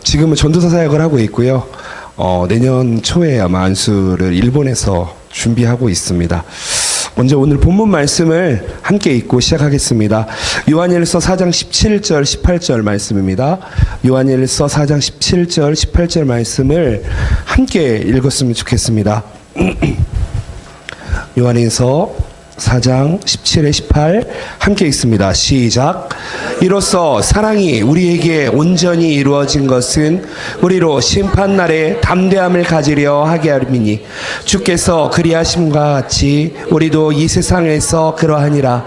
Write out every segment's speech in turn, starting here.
지금은 전도사 사역을 하고 있고요. 내년 초에 아마 안수를 일본에서 준비하고 있습니다. 먼저 오늘 본문 말씀을 함께 읽고 시작하겠습니다. 요한일서 4장 17절 18절 말씀입니다. 요한일서 4장 17절 18절 말씀을 함께 읽었으면 좋겠습니다. 요한일서 4장 17에 18 함께 읽습니다. 시작. 이로써 사랑이 우리에게 온전히 이루어진 것은 우리로 심판날에 담대함을 가지려 하게 함이니 주께서 그리하심과 같이 우리도 이 세상에서 그러하니라.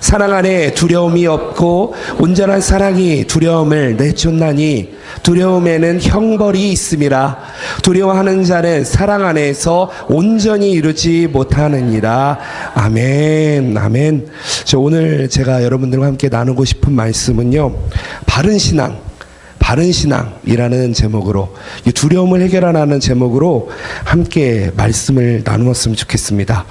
사랑 안에 두려움이 없고 온전한 사랑이 두려움을 내쫓나니 두려움에는 형벌이 있음이라. 두려워하는 자는 사랑 안에서 온전히 이루지 못하느니라. 아멘. 아멘. 오늘 제가 여러분들과 함께 나누고 싶은 말씀은요, 바른 신앙이라는 제목으로, 이 두려움을 해결하라는 제목으로 함께 말씀을 나누었으면 좋겠습니다.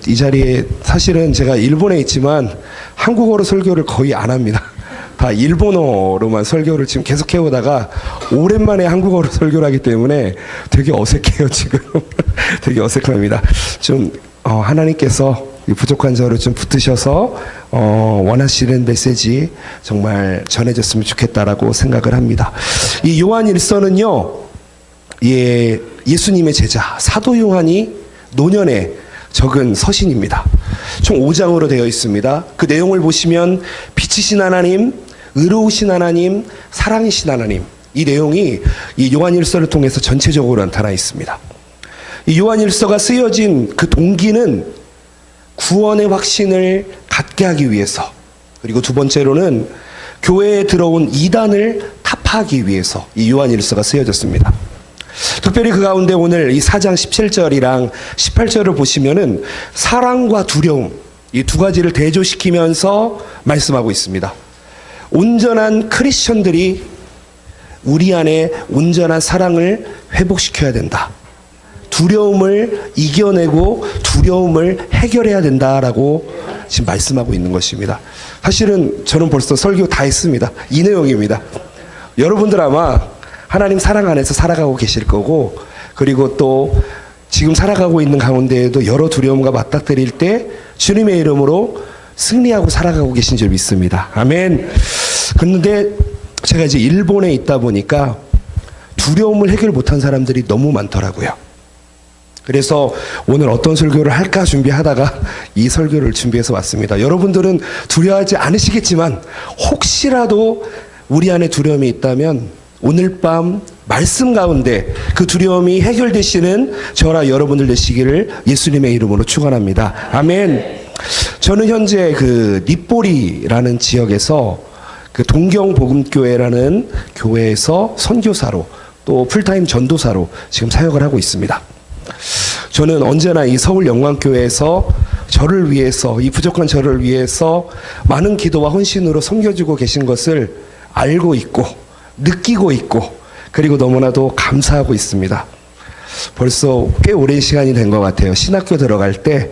이 자리에 사실은 제가 일본에 있지만 한국어로 설교를 거의 안 합니다. 다 일본어로만 설교를 지금 계속 해오다가 오랜만에 한국어로 설교를 하기 때문에 되게 어색해요, 지금. 되게 어색합니다. 하나님께서 부족한 저를 좀 붙드셔서 원하시는 메시지 정말 전해졌으면 좋겠다라고 생각을 합니다. 이 요한일서는요, 예수님의 제자 사도 요한이 노년에 적은 서신입니다. 총 5장으로 되어 있습니다. 그 내용을 보시면 빛이신 하나님, 의로우신 하나님, 사랑이신 하나님, 이 내용이 이 요한일서를 통해서 전체적으로 나타나 있습니다. 이 요한일서가 쓰여진 그 동기는 구원의 확신을 갖게 하기 위해서, 그리고 두 번째로는 교회에 들어온 이단을 타파하기 위해서 이 요한일서가 쓰여졌습니다. 특별히 그 가운데 오늘 이 4장 17절이랑 18절을 보시면은 사랑과 두려움, 이 두 가지를 대조시키면서 말씀하고 있습니다. 온전한 크리스천들이 우리 안에 온전한 사랑을 회복시켜야 된다. 두려움을 이겨내고 두려움을 해결해야 된다라고 지금 말씀하고 있는 것입니다. 사실은 저는 벌써 설교 다 했습니다. 이 내용입니다. 여러분들 아마 하나님 사랑 안에서 살아가고 계실 거고, 그리고 또 지금 살아가고 있는 가운데에도 여러 두려움과 맞닥뜨릴 때 주님의 이름으로 승리하고 살아가고 계신 줄 믿습니다. 아멘. 그런데 제가 이제 일본에 있다 보니까 두려움을 해결 못한 사람들이 너무 많더라고요. 그래서 오늘 어떤 설교를 할까 준비하다가 이 설교를 준비해서 왔습니다. 여러분들은 두려워하지 않으시겠지만 혹시라도 우리 안에 두려움이 있다면 오늘 밤 말씀 가운데 그 두려움이 해결되시는 저와 여러분들 되시기를 예수님의 이름으로 축원합니다. 아멘. 저는 현재 그 닛보리라는 지역에서 그 동경복음교회라는 교회에서 선교사로 또 풀타임 전도사로 지금 사역을 하고 있습니다. 저는 언제나 이 서울 영광교회에서 저를 위해서, 이 부족한 저를 위해서 많은 기도와 헌신으로 섬겨주고 계신 것을 알고 있고 느끼고 있고, 그리고 너무나도 감사하고 있습니다. 벌써 꽤 오랜 시간이 된 것 같아요. 신학교 들어갈 때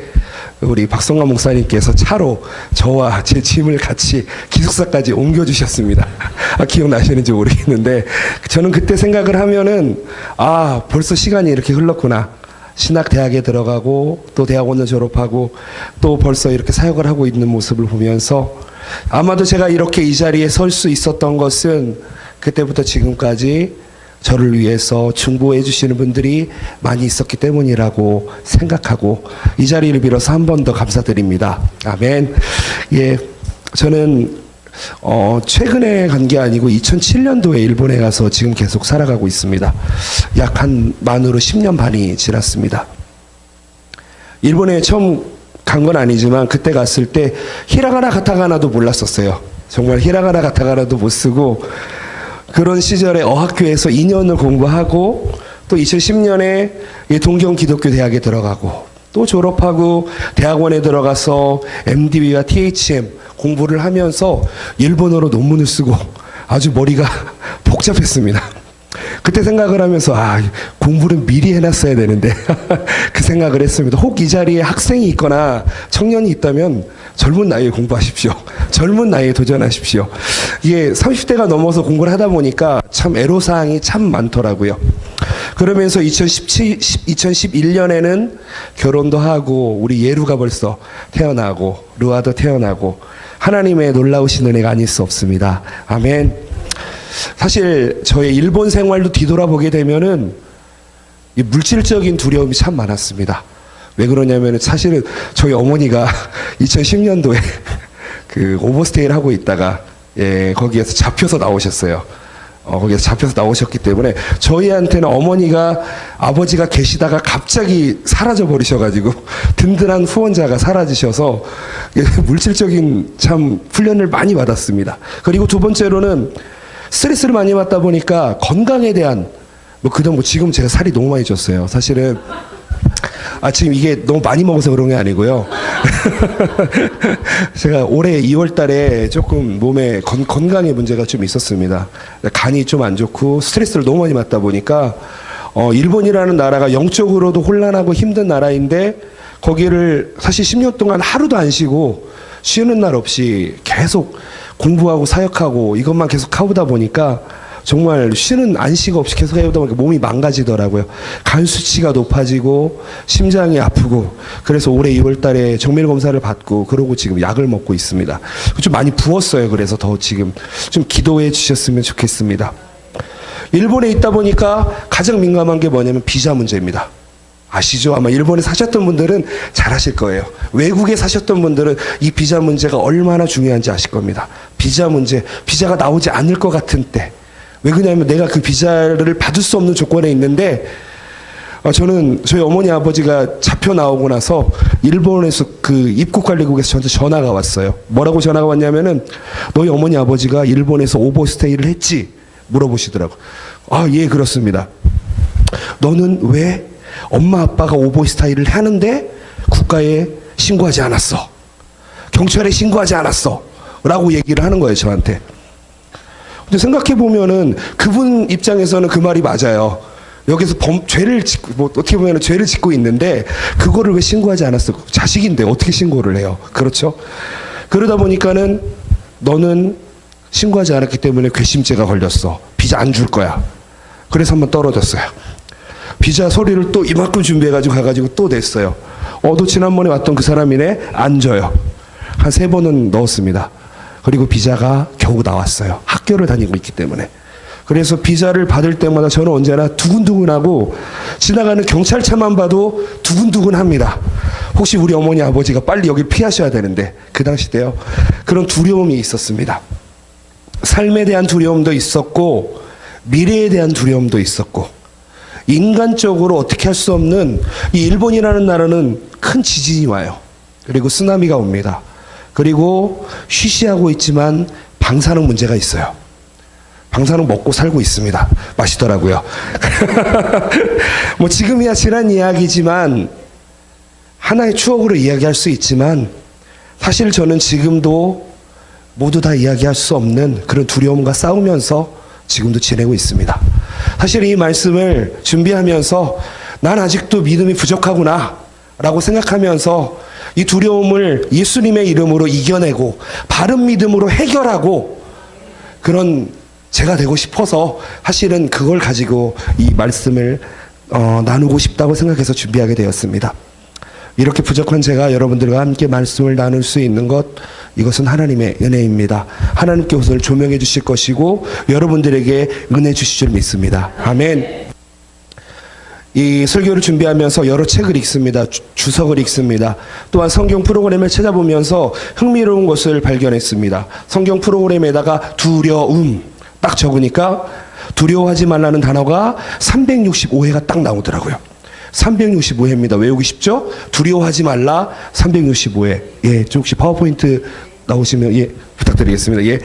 우리 박성관 목사님께서 차로 저와 제 짐을 같이 기숙사까지 옮겨주셨습니다. 기억나시는지 모르겠는데 저는 그때 생각을 하면은 벌써 시간이 이렇게 흘렀구나. 신학대학에 들어가고 또 대학원을 졸업하고 또 벌써 이렇게 사역을 하고 있는 모습을 보면서 아마도 제가 이렇게 이 자리에 설 수 있었던 것은 그때부터 지금까지 저를 위해서 중보해 주시는 분들이 많이 있었기 때문이라고 생각하고 이 자리를 빌어서 한 번 더 감사드립니다. 아멘. 저는 최근에 간 게 아니고 2007년도에 일본에 가서 지금 계속 살아가고 있습니다. 약 만으로 10년 반이 지났습니다. 일본에 처음 간 건 아니지만 그때 갔을 때 히라가나 가타가나도 몰랐었어요. 정말 히라가나 가타가나도 못 쓰고 그런 시절에 어학교에서 2년을 공부하고 또 2010년에 동경 기독교 대학에 들어가고 또 졸업하고 대학원에 들어가서 MDB와 THM 공부를 하면서 일본어로 논문을 쓰고 아주 머리가 복잡했습니다. 그때 생각을 하면서 공부를 미리 해놨어야 되는데 그 생각을 했습니다. 혹 이 자리에 학생이 있거나 청년이 있다면 젊은 나이에 공부하십시오. 젊은 나이에 도전하십시오. 이게 30대가 넘어서 공부를 하다 보니까 참 애로사항이 참 많더라고요. 그러면서 2011년에는 결혼도 하고 우리 예루가 벌써 태어나고 르아도 태어나고 하나님의 놀라우신 은혜가 아닐 수 없습니다. 아멘. 사실 저의 일본 생활도 뒤돌아보게 되면은 이 물질적인 두려움이 참 많았습니다. 왜 그러냐면은 사실은 저희 어머니가 2010년도에 그 오버스테이를 하고 있다가 거기에서 잡혀서 나오셨어요. 거기에서 잡혀서 나오셨기 때문에 저희한테는 어머니가 아버지가 계시다가 갑자기 사라져 버리셔가지고 든든한 후원자가 사라지셔서 물질적인 참 훈련을 많이 받았습니다. 그리고 두 번째로는 스트레스를 많이 받다 보니까 건강에 대한 지금 제가 살이 너무 많이 쪘어요. 사실은 지금 이게 너무 많이 먹어서 그런 게 아니고요. 제가 올해 2월 달에 조금 몸에 건강에 문제가 좀 있었습니다. 간이 좀 안 좋고 스트레스를 너무 많이 받다 보니까 일본이라는 나라가 영적으로도 혼란하고 힘든 나라인데 거기를 사실 10년 동안 하루도 안 쉬고 쉬는 날 없이 계속 공부하고 사역하고 이것만 계속 하다 보니까 정말 쉬는 안식 없이 계속 해오다 보니까 몸이 망가지더라고요. 간 수치가 높아지고 심장이 아프고 그래서 올해 2월 달에 정밀 검사를 받고 그러고 지금 약을 먹고 있습니다. 좀 많이 부었어요. 그래서 더 지금 좀 기도해 주셨으면 좋겠습니다. 일본에 있다 보니까 가장 민감한 게 뭐냐면 비자 문제입니다. 아시죠? 아마 일본에 사셨던 분들은 잘 아실 거예요. 외국에 사셨던 분들은 이 비자 문제가 얼마나 중요한지 아실 겁니다. 비자 문제, 비자가 나오지 않을 것 같은 때 왜 그러냐면 내가 그 비자를 받을 수 없는 조건에 있는데 저는 저희 어머니 아버지가 잡혀 나오고 나서 일본에서 그 입국관리국에서 저한테 전화가 왔어요. 뭐라고 전화가 왔냐면은 너희 어머니 아버지가 일본에서 오버스테이를 했지? 물어보시더라고. 예, 그렇습니다. 너는 왜 엄마 아빠가 오버스테이를 하는데 국가에 신고하지 않았어? 경찰에 신고하지 않았어? 라고 얘기를 하는 거예요, 저한테. 근데 생각해보면은 그분 입장에서는 그 말이 맞아요. 여기서 죄를 짓고, 어떻게 보면 죄를 짓고 있는데 그거를 왜 신고하지 않았어? 자식인데 어떻게 신고를 해요? 그렇죠? 그러다 보니까는 너는 신고하지 않았기 때문에 괘씸죄가 걸렸어. 비자 안 줄 거야. 그래서 한번 떨어졌어요. 비자 서류를 또 이만큼 준비해가지고 가가지고 또 냈어요. 너 지난번에 왔던 그 사람이네? 안 줘요. 한 3번은 넣었습니다. 그리고 비자가 겨우 나왔어요. 학교를 다니고 있기 때문에. 그래서 비자를 받을 때마다 저는 언제나 두근두근하고 지나가는 경찰차만 봐도 두근두근합니다. 혹시 우리 어머니 아버지가 빨리 여길 피하셔야 되는데 그 당시 때요. 그런 두려움이 있었습니다. 삶에 대한 두려움도 있었고 미래에 대한 두려움도 있었고 인간적으로 어떻게 할 수 없는 이 일본이라는 나라는 큰 지진이 와요. 그리고 쓰나미가 옵니다. 그리고 쉬쉬하고 있지만 방사능 문제가 있어요. 방사능 먹고 살고 있습니다. 맛있더라고요. 지금이야 지난 이야기지만 하나의 추억으로 이야기할 수 있지만 사실 저는 지금도 모두 다 이야기할 수 없는 그런 두려움과 싸우면서 지금도 지내고 있습니다. 사실 이 말씀을 준비하면서 난 아직도 믿음이 부족하구나 라고 생각하면서 이 두려움을 예수님의 이름으로 이겨내고 바른 믿음으로 해결하고 그런 제가 되고 싶어서 사실은 그걸 가지고 이 말씀을 나누고 싶다고 생각해서 준비하게 되었습니다. 이렇게 부족한 제가 여러분들과 함께 말씀을 나눌 수 있는 것 이것은 하나님의 은혜입니다. 하나님께 그것을 조명해 주실 것이고 여러분들에게 은혜 주실 줄 믿습니다. 아멘. 이 설교를 준비하면서 여러 책을 읽습니다. 주석을 읽습니다. 또한 성경 프로그램을 찾아보면서 흥미로운 것을 발견했습니다. 성경 프로그램에다가 두려움 딱 적으니까 두려워하지 말라는 단어가 365회가 딱 나오더라고요. 365회입니다. 외우기 쉽죠? 두려워하지 말라 365회. 예, 혹시 파워포인트 나오시면 예, 부탁드리겠습니다. 예.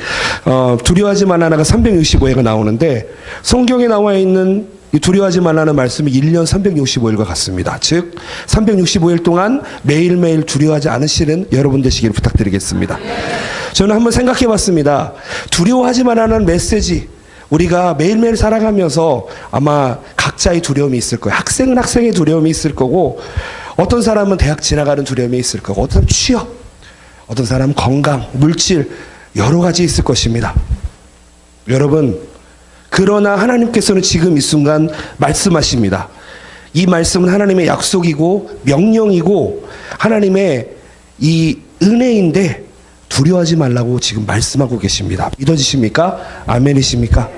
두려워하지 말라가 365회가 나오는데 성경에 나와 있는 이 두려워하지 말라는 말씀이 1년 365일과 같습니다. 즉 365일 동안 매일매일 두려워하지 않으시는 여러분 되시기를 부탁드리겠습니다. 저는 한번 생각해 봤습니다. 두려워하지 말라는 메시지 우리가 매일매일 살아가면서 아마 각자의 두려움이 있을 거예요. 학생은 학생의 두려움이 있을 거고 어떤 사람은 대학 지나가는 두려움이 있을 거고 어떤 사람은 취업 어떤 사람은 건강, 물질, 여러 가지 있을 것입니다. 여러분, 그러나 하나님께서는 지금 이 순간 말씀하십니다. 이 말씀은 하나님의 약속이고 명령이고 하나님의 이 은혜인데 두려워하지 말라고 지금 말씀하고 계십니다. 믿어지십니까? 아멘이십니까?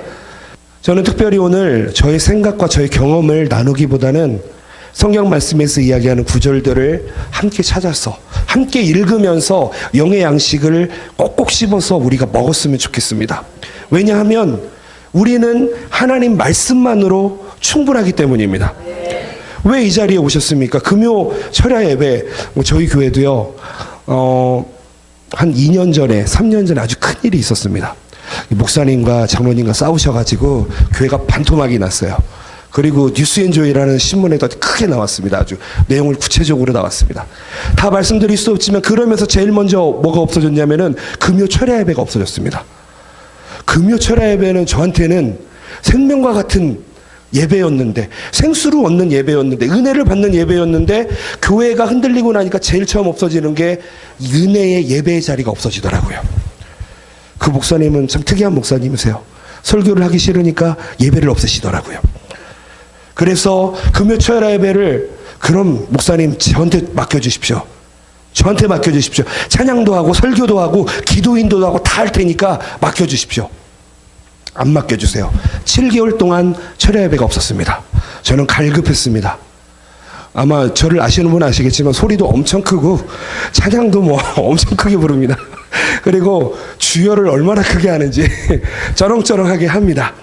저는 특별히 오늘 저의 생각과 저의 경험을 나누기보다는 성경 말씀에서 이야기하는 구절들을 함께 찾아서 함께 읽으면서 영의 양식을 꼭꼭 씹어서 우리가 먹었으면 좋겠습니다. 왜냐하면 우리는 하나님 말씀만으로 충분하기 때문입니다. 왜 이 자리에 오셨습니까? 금요 철야 예배, 저희 교회도요, 한 2년 전에, 3년 전에 아주 큰 일이 있었습니다. 목사님과 장로님과 싸우셔가지고 교회가 반토막이 났어요. 그리고 뉴스앤조이라는 신문에도 크게 나왔습니다. 아주 내용을 구체적으로 나왔습니다. 다 말씀드릴 수 없지만 그러면서 제일 먼저 뭐가 없어졌냐면은 금요 철야 예배가 없어졌습니다. 금요 철야 예배는 저한테는 생명과 같은 예배였는데, 생수를 얻는 예배였는데, 은혜를 받는 예배였는데, 교회가 흔들리고 나니까 제일 처음 없어지는 게 은혜의 예배의 자리가 없어지더라고요. 그 목사님은 참 특이한 목사님이세요. 설교를 하기 싫으니까 예배를 없애시더라고요. 그래서 금요 철야 예배를 그럼 목사님 저한테 맡겨주십시오. 저한테 맡겨주십시오. 찬양도 하고 설교도 하고 기도인도 하고 다 할 테니까 맡겨주십시오. 안 맡겨주세요. 7개월 동안 철야 예배가 없었습니다. 저는 갈급했습니다. 아마 저를 아시는 분은 아시겠지만 소리도 엄청 크고 찬양도 뭐 엄청 크게 부릅니다. 그리고 주여를 얼마나 크게 하는지 쩌렁쩌렁하게 합니다.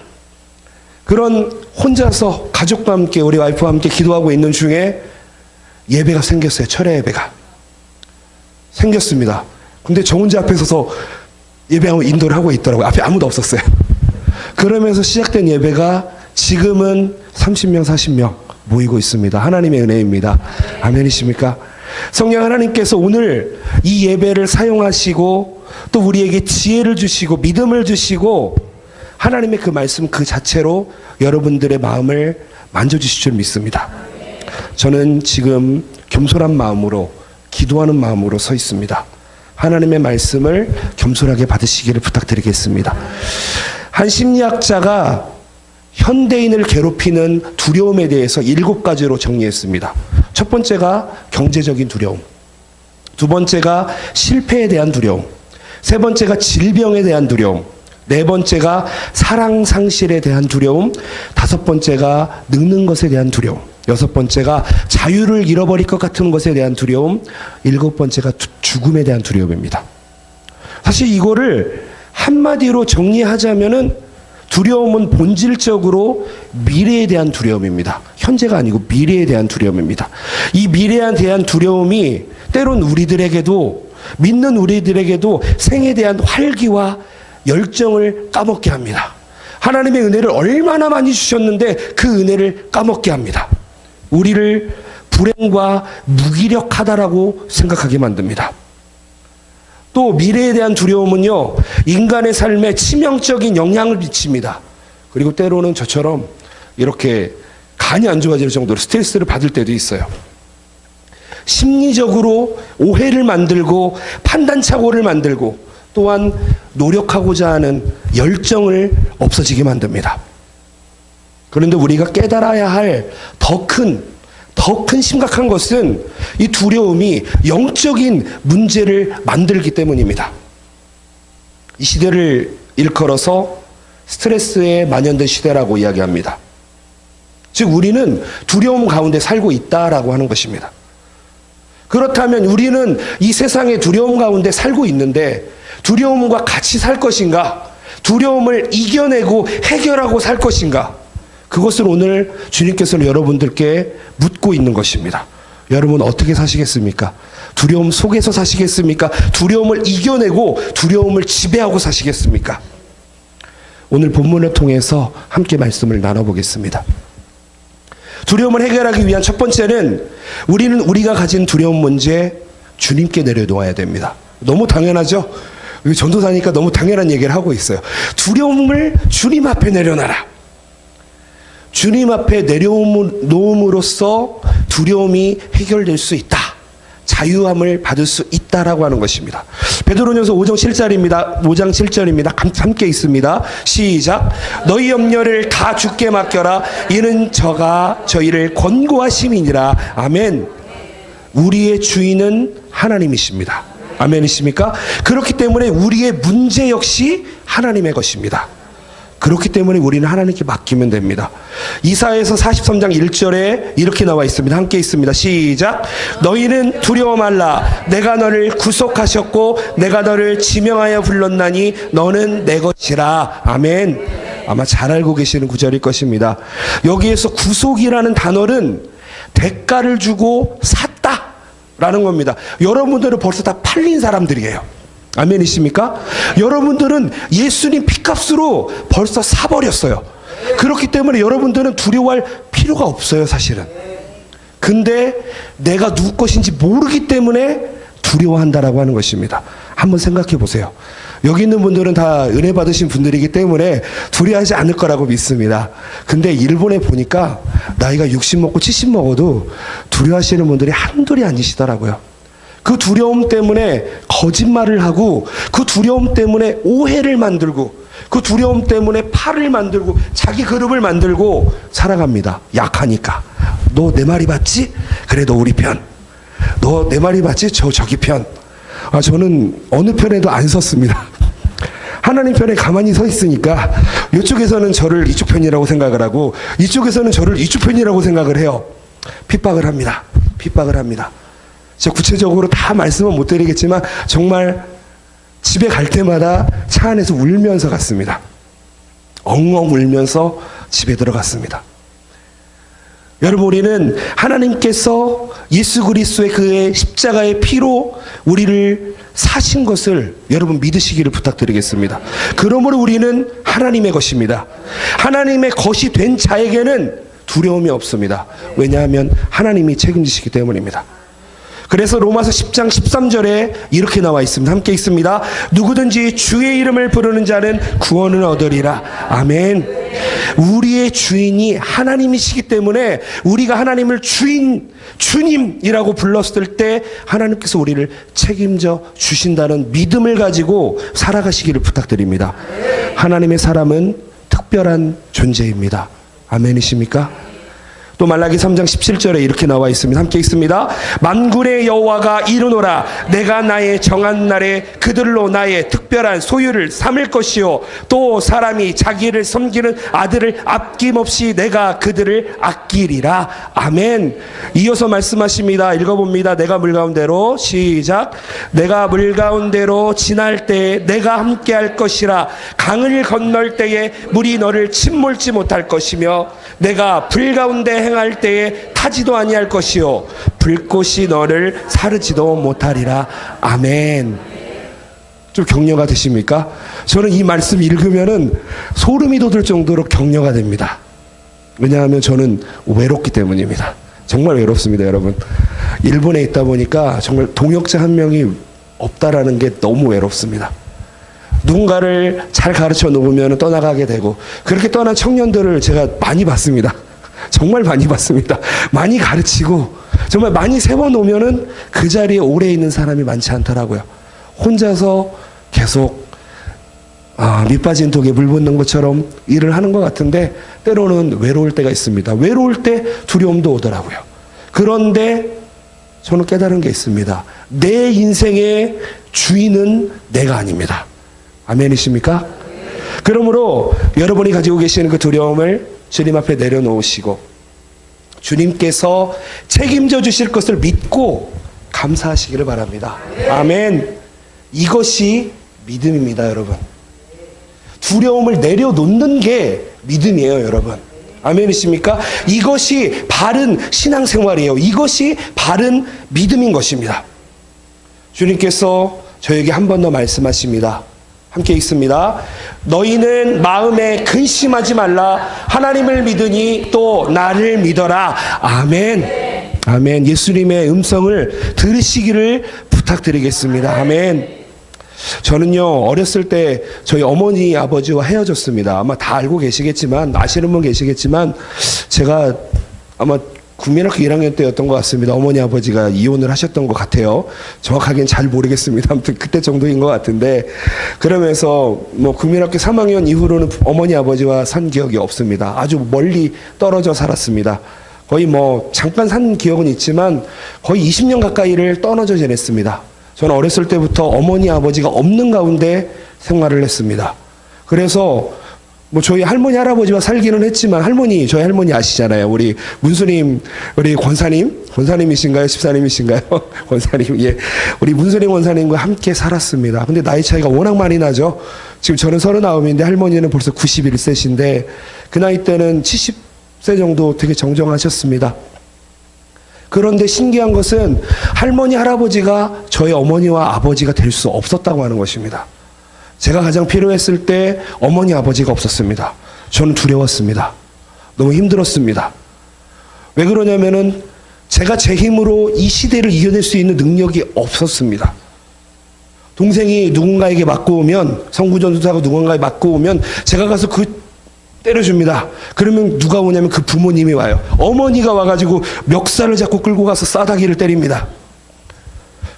그런 혼자서 가족과 함께 우리 와이프와 함께 기도하고 있는 중에 예배가 생겼어요. 철야 예배가 생겼습니다. 근데 저 혼자 앞에 서서 예배하고 인도를 하고 있더라고요. 앞에 아무도 없었어요. 그러면서 시작된 예배가 지금은 30명, 40명 모이고 있습니다. 하나님의 은혜입니다. 아멘이십니까? 성령 하나님께서 오늘 이 예배를 사용하시고 또 우리에게 지혜를 주시고 믿음을 주시고 하나님의 그 말씀 그 자체로 여러분들의 마음을 만져주실 줄 믿습니다. 저는 지금 겸손한 마음으로 기도하는 마음으로 서 있습니다. 하나님의 말씀을 겸손하게 받으시기를 부탁드리겠습니다. 한 심리학자가 현대인을 괴롭히는 두려움에 대해서 7가지로 정리했습니다. 첫 번째가 경제적인 두려움, 두 번째가 실패에 대한 두려움, 세 번째가 질병에 대한 두려움, 네 번째가 사랑 상실에 대한 두려움, 다섯 번째가 늙는 것에 대한 두려움, 여섯 번째가 자유를 잃어버릴 것 같은 것에 대한 두려움, 일곱 번째가 죽음에 대한 두려움입니다. 사실 이거를 한마디로 정리하자면은 두려움은 본질적으로 미래에 대한 두려움입니다. 현재가 아니고 미래에 대한 두려움입니다. 이 미래에 대한 두려움이 때론 우리들에게도, 믿는 우리들에게도 생에 대한 활기와 열정을 까먹게 합니다. 하나님의 은혜를 얼마나 많이 주셨는데 그 은혜를 까먹게 합니다. 우리를 불행과 무기력하다라고 생각하게 만듭니다. 또 미래에 대한 두려움은요, 인간의 삶에 치명적인 영향을 미칩니다. 그리고 때로는 저처럼 이렇게 간이 안 좋아질 정도로 스트레스를 받을 때도 있어요. 심리적으로 오해를 만들고 판단착오를 만들고 또한 노력하고자 하는 열정을 없어지게 만듭니다. 그런데 우리가 깨달아야 할 더 큰 심각한 것은 이 두려움이 영적인 문제를 만들기 때문입니다. 이 시대를 일컬어서 스트레스에 만연된 시대라고 이야기합니다. 즉 우리는 두려움 가운데 살고 있다라고 하는 것입니다. 그렇다면 우리는 이 세상의 두려움 가운데 살고 있는데 두려움과 같이 살 것인가? 두려움을 이겨내고 해결하고 살 것인가? 그것을 오늘 주님께서는 여러분들께 묻고 있는 것입니다. 여러분 어떻게 사시겠습니까? 두려움 속에서 사시겠습니까? 두려움을 이겨내고 두려움을 지배하고 사시겠습니까? 오늘 본문을 통해서 함께 말씀을 나눠보겠습니다. 두려움을 해결하기 위한 첫 번째는 우리는 우리가 가진 두려움 문제 주님께 내려놓아야 됩니다. 너무 당연하죠? 전도사니까 너무 당연한 얘기를 하고 있어요. 두려움을 주님 앞에 내려놔라. 주님 앞에 내려놓음으로써 두려움이 해결될 수 있다. 자유함을 받을 수 있다라고 하는 것입니다. 베드로전서 5장 7절입니다. 5장 7절입니다. 함께 있습니다. 시작. 너희 염려를 다 주께 맡겨라. 이는 저가 저희를 권고하심이니라. 아멘. 우리의 주인은 하나님이십니다. 아멘이십니까? 그렇기 때문에 우리의 문제 역시 하나님의 것입니다. 그렇기 때문에 우리는 하나님께 맡기면 됩니다. 이사야서 43장 1절에 이렇게 나와 있습니다. 함께 있습니다. 시작. 너희는 두려워 말라. 내가 너를 구속하셨고 내가 너를 지명하여 불렀나니 너는 내 것이라. 아멘. 아마 잘 알고 계시는 구절일 것입니다. 여기에서 구속이라는 단어는 대가를 주고 샀다라는 겁니다. 여러분들은 벌써 다 팔린 사람들이에요. 아멘이십니까? 여러분들은 예수님 피값으로 벌써 사버렸어요. 그렇기 때문에 여러분들은 두려워할 필요가 없어요, 사실은. 근데 내가 누구 것인지 모르기 때문에 두려워한다라고 하는 것입니다. 한번 생각해 보세요. 여기 있는 분들은 다 은혜 받으신 분들이기 때문에 두려워하지 않을 거라고 믿습니다. 근데 일본에 보니까 나이가 60 먹고 70 먹어도 두려워하시는 분들이 한둘이 아니시더라고요. 그 두려움 때문에 거짓말을 하고, 그 두려움 때문에 오해를 만들고, 그 두려움 때문에 팔을 만들고 자기 그룹을 만들고 살아갑니다. 약하니까. 너 내 말이 맞지? 그래, 너 우리 편. 너 내 말이 맞지? 저기 편. 저는 어느 편에도 안 섰습니다. 하나님 편에 가만히 서 있으니까 이쪽에서는 저를 이쪽 편이라고 생각을 하고 이쪽에서는 저를 이쪽 편이라고 생각을 해요. 핍박을 합니다. 핍박을 합니다. 제가 구체적으로 다 말씀은 못 드리겠지만 정말 집에 갈 때마다 차 안에서 울면서 갔습니다. 엉엉 울면서 집에 들어갔습니다. 여러분, 우리는 하나님께서 예수 그리스도의 그의 십자가의 피로 우리를 사신 것을 여러분 믿으시기를 부탁드리겠습니다. 그러므로 우리는 하나님의 것입니다. 하나님의 것이 된 자에게는 두려움이 없습니다. 왜냐하면 하나님이 책임지시기 때문입니다. 그래서 로마서 10장 13절에 이렇게 나와 있습니다. 함께 있습니다. 누구든지 주의 이름을 부르는 자는 구원을 얻으리라. 아멘. 우리의 주인이 하나님이시기 때문에 우리가 하나님을 주님이라고 불렀을 때 하나님께서 우리를 책임져 주신다는 믿음을 가지고 살아가시기를 부탁드립니다. 하나님의 사람은 특별한 존재입니다. 아멘이십니까? 또 말라기 3장 17절에 이렇게 나와 있습니다. 함께 있습니다. 만군의 여호와가 이르노라. 내가 나의 정한 날에 그들로 나의 특별한 소유를 삼을 것이요 또 사람이 자기를 섬기는 아들을 아낌없이 내가 그들을 아끼리라. 아멘. 이어서 말씀하십니다. 읽어봅니다. 내가 물 가운데로 시작. 내가 물 가운데로 지날 때에 내가 함께할 것이라. 강을 건널 때에 물이 너를 침몰지 못할 것이며 내가 불 가운데 행할 때에 타지도 아니할 것이요 불꽃이 너를 사르지도 못하리라. 아멘. 좀 격려가 되십니까? 저는 이 말씀 읽으면은 소름이 돋을 정도로 격려가 됩니다. 왜냐하면 저는 외롭기 때문입니다. 정말 외롭습니다, 여러분. 일본에 있다 보니까 정말 동역자 한 명이 없다라는 게 너무 외롭습니다. 누군가를 잘 가르쳐 놓으면 떠나가게 되고, 그렇게 떠난 청년들을 제가 많이 봤습니다. 정말 많이 봤습니다. 많이 가르치고 정말 많이 세워놓으면은 그 자리에 오래 있는 사람이 많지 않더라고요. 혼자서 계속 밑 빠진 독에 물 붓는 것처럼 일을 하는 것 같은데 때로는 외로울 때가 있습니다. 외로울 때 두려움도 오더라고요. 그런데 저는 깨달은 게 있습니다. 내 인생의 주인은 내가 아닙니다. 아멘이십니까? 그러므로 여러분이 가지고 계시는 그 두려움을 주님 앞에 내려놓으시고 주님께서 책임져 주실 것을 믿고 감사하시기를 바랍니다. 아멘. 이것이 믿음입니다, 여러분. 두려움을 내려놓는 게 믿음이에요, 여러분. 아멘이십니까? 이것이 바른 신앙생활이에요. 이것이 바른 믿음인 것입니다. 주님께서 저에게 한 번 더 말씀하십니다. 함께 읽습니다. 너희는 마음에 근심하지 말라. 하나님을 믿으니 또 나를 믿어라. 아멘. 아멘. 예수님의 음성을 들으시기를 부탁드리겠습니다. 아멘. 저는요, 어렸을 때 저희 어머니 아버지와 헤어졌습니다. 아마 다 알고 계시겠지만, 아시는 분 계시겠지만, 제가 아마 국민학교 1학년 때였던 것 같습니다. 어머니 아버지가 이혼을 하셨던 것 같아요. 정확하게는 잘 모르겠습니다. 아무튼 그때 정도인 것 같은데, 그러면서 뭐 국민학교 3학년 이후로는 어머니 아버지와 산 기억이 없습니다. 아주 멀리 떨어져 살았습니다. 거의 뭐 잠깐 산 기억은 있지만 거의 20년 가까이를 떨어져 지냈습니다. 저는 어렸을 때부터 어머니 아버지가 없는 가운데 생활을 했습니다. 그래서 뭐 저희 할머니 할아버지와 살기는 했지만, 저희 할머니 아시잖아요. 우리 문수님, 우리 권사님이신가요? 집사님이신가요? 권사님, 예. 우리 문수님 권사님과 함께 살았습니다. 근데 나이 차이가 워낙 많이 나죠. 지금 저는 39인데 할머니는 벌써 91세신데 그 나이 때는 70세 정도 되게 정정하셨습니다. 그런데 신기한 것은 할머니 할아버지가 저희 어머니와 아버지가 될 수 없었다고 하는 것입니다. 제가 가장 필요했을 때 어머니 아버지가 없었습니다. 저는 두려웠습니다. 너무 힘들었습니다. 왜 그러냐면은 제가 제 힘으로 이 시대를 이겨낼 수 있는 능력이 없었습니다. 동생이 누군가에게 맞고 오면, 성구전투사가 누군가에 맞고 오면 제가 가서 때려줍니다. 그러면 누가 오냐면 그 부모님이 와요. 어머니가 와가지고 멱살을 잡고 끌고 가서 싸다기를 때립니다.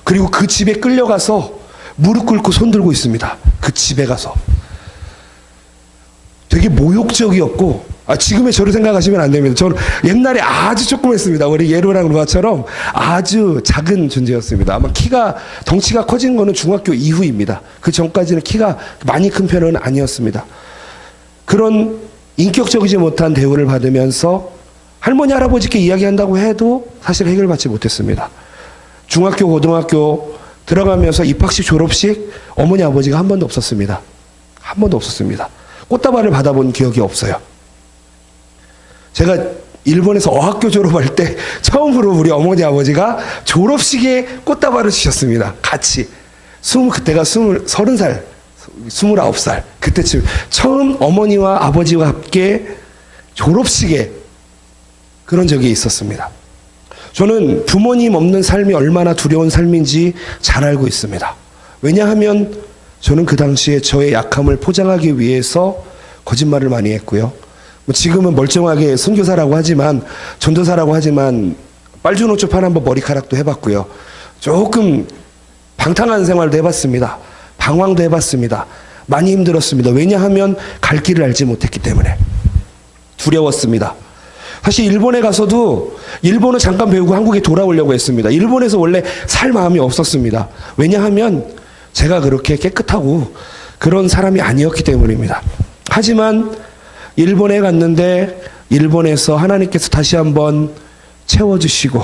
그리고 그 집에 끌려가서 무릎 꿇고 손 들고 있습니다. 그 집에 가서. 되게 모욕적이었고, 지금의 저를 생각하시면 안 됩니다. 저는 옛날에 아주 조그맸습니다. 우리 예로랑 루아처럼 아주 작은 존재였습니다. 아마 덩치가 커진 거는 중학교 이후입니다. 그 전까지는 키가 많이 큰 편은 아니었습니다. 그런 인격적이지 못한 대우를 받으면서 할머니 할아버지께 이야기한다고 해도 사실 해결받지 못했습니다. 중학교 고등학교 들어가면서 입학식 졸업식 어머니 아버지가 한 번도 없었습니다. 한 번도 없었습니다. 꽃다발을 받아본 기억이 없어요. 제가 일본에서 어학교 졸업할 때 처음으로 우리 어머니 아버지가 졸업식에 꽃다발을 주셨습니다. 같이. 그때가 30살 29살 그때쯤 처음 어머니와 아버지와 함께 졸업식에 그런 적이 있었습니다. 저는 부모님 없는 삶이 얼마나 두려운 삶인지 잘 알고 있습니다. 왜냐하면 저는 그 당시에 저의 약함을 포장하기 위해서 거짓말을 많이 했고요. 지금은 멀쩡하게 선교사라고 하지만, 전도사라고 하지만 빨주노초 판 한번 머리카락도 해봤고요. 조금 방탕한 생활도 해봤습니다. 방황도 해봤습니다. 많이 힘들었습니다. 왜냐하면 갈 길을 알지 못했기 때문에. 두려웠습니다. 사실 일본에 가서도 일본어 잠깐 배우고 한국에 돌아오려고 했습니다. 일본에서 원래 살 마음이 없었습니다. 왜냐하면 제가 그렇게 깨끗하고 그런 사람이 아니었기 때문입니다. 하지만 일본에 갔는데 일본에서 하나님께서 다시 한번 채워주시고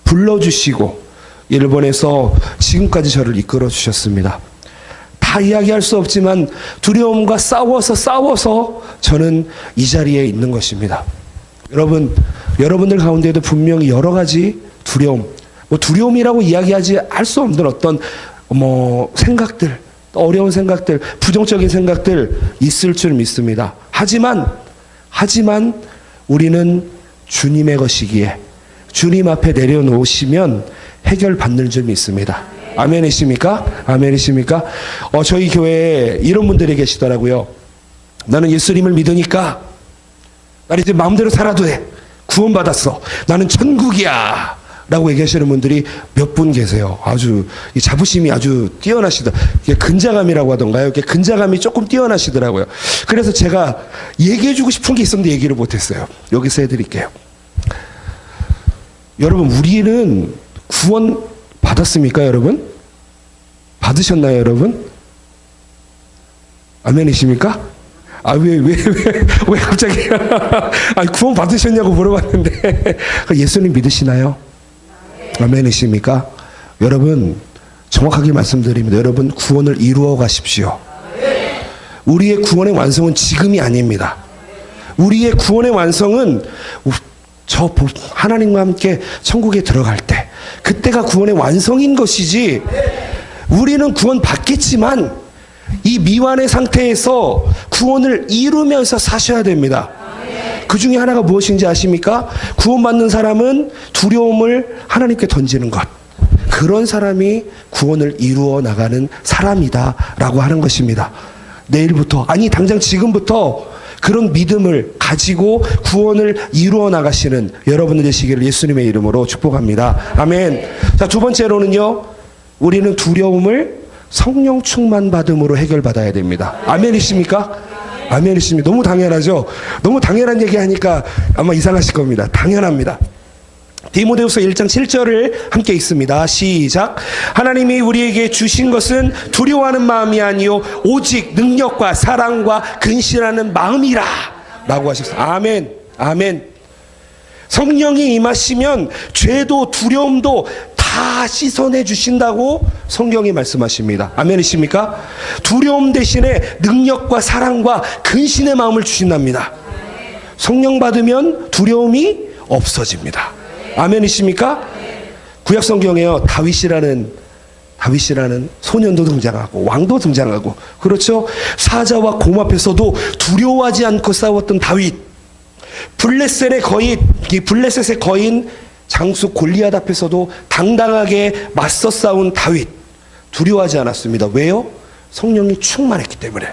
불러주시고 일본에서 지금까지 저를 이끌어 주셨습니다. 다 이야기할 수 없지만 두려움과 싸워서 저는 이 자리에 있는 것입니다. 여러분들 가운데에도 분명히 여러 가지 두려움, 두려움이라고 할 수 없는 어떤 생각들, 어려운 생각들, 부정적인 생각들 있을 줄 믿습니다. 하지만 우리는 주님의 것이기에 주님 앞에 내려놓으시면 해결받는 줄 믿습니다. 아멘이십니까? 아멘이십니까? 저희 교회에 이런 분들이 계시더라고요. 나는 예수님을 믿으니까 나는 이제 마음대로 살아도 돼. 구원받았어. 나는 천국이야. 라고 얘기하시는 분들이 몇 분 계세요. 아주 이 자부심이 아주 근자감이라고 하던가요? 근자감이 조금 뛰어나시더라고요. 그래서 제가 얘기해주고 싶은 게 있었는데 얘기를 못했어요. 여기서 해드릴게요. 여러분, 우리는 구원 받았습니까, 여러분? 받으셨나요, 여러분? 아멘이십니까? 왜 갑자기 구원 받으셨냐고 물어봤는데 예수님 믿으시나요? 아멘이십니까? 여러분, 정확하게 말씀드립니다. 여러분, 구원을 이루어 가십시오. 우리의 구원의 완성은 지금이 아닙니다. 우리의 구원의 완성은 하나님과 함께 천국에 들어갈 때, 그때가 구원의 완성인 것이지, 우리는 구원 받겠지만 이 미완의 상태에서 구원을 이루면서 사셔야 됩니다. 그 중에 하나가 무엇인지 아십니까? 구원받는 사람은 두려움을 하나님께 던지는 것. 그런 사람이 구원을 이루어 나가는 사람이다 라고 하는 것입니다. 내일부터, 당장 지금부터 그런 믿음을 가지고 구원을 이루어 나가시는 여러분들 되시기를 예수님의 이름으로 축복합니다. 아멘. 자, 두 번째로는요, 우리는 두려움을 성령 충만 받음으로 해결받아야 됩니다. 아멘이십니까? 아멘이십니다. 너무 당연하죠? 너무 당연한 얘기 하니까 아마 이상하실 겁니다. 당연합니다. 디모데후서 1장 7절을 함께 읽습니다. 시작. 하나님이 우리에게 주신 것은 두려워하는 마음이 아니요 오직 능력과 사랑과 근신하는 마음이라 라고 하셨어요. 아멘. 아멘. 성령이 임하시면 죄도 두려움도 다 씻어내 주신다고 성경이 말씀하십니다. 아멘이십니까? 두려움 대신에 능력과 사랑과 근신의 마음을 주신답니다. 성령 받으면 두려움이 없어집니다. 아멘이십니까? 구약 성경에요, 다윗이라는 소년도 등장하고 왕도 등장하고, 그렇죠? 사자와 곰 앞에서도 두려워하지 않고 싸웠던 다윗, 블레셋의 거인 장수 골리앗 앞에서도 당당하게 맞서 싸운 다윗, 두려워하지 않았습니다. 왜요? 성령이 충만했기 때문에.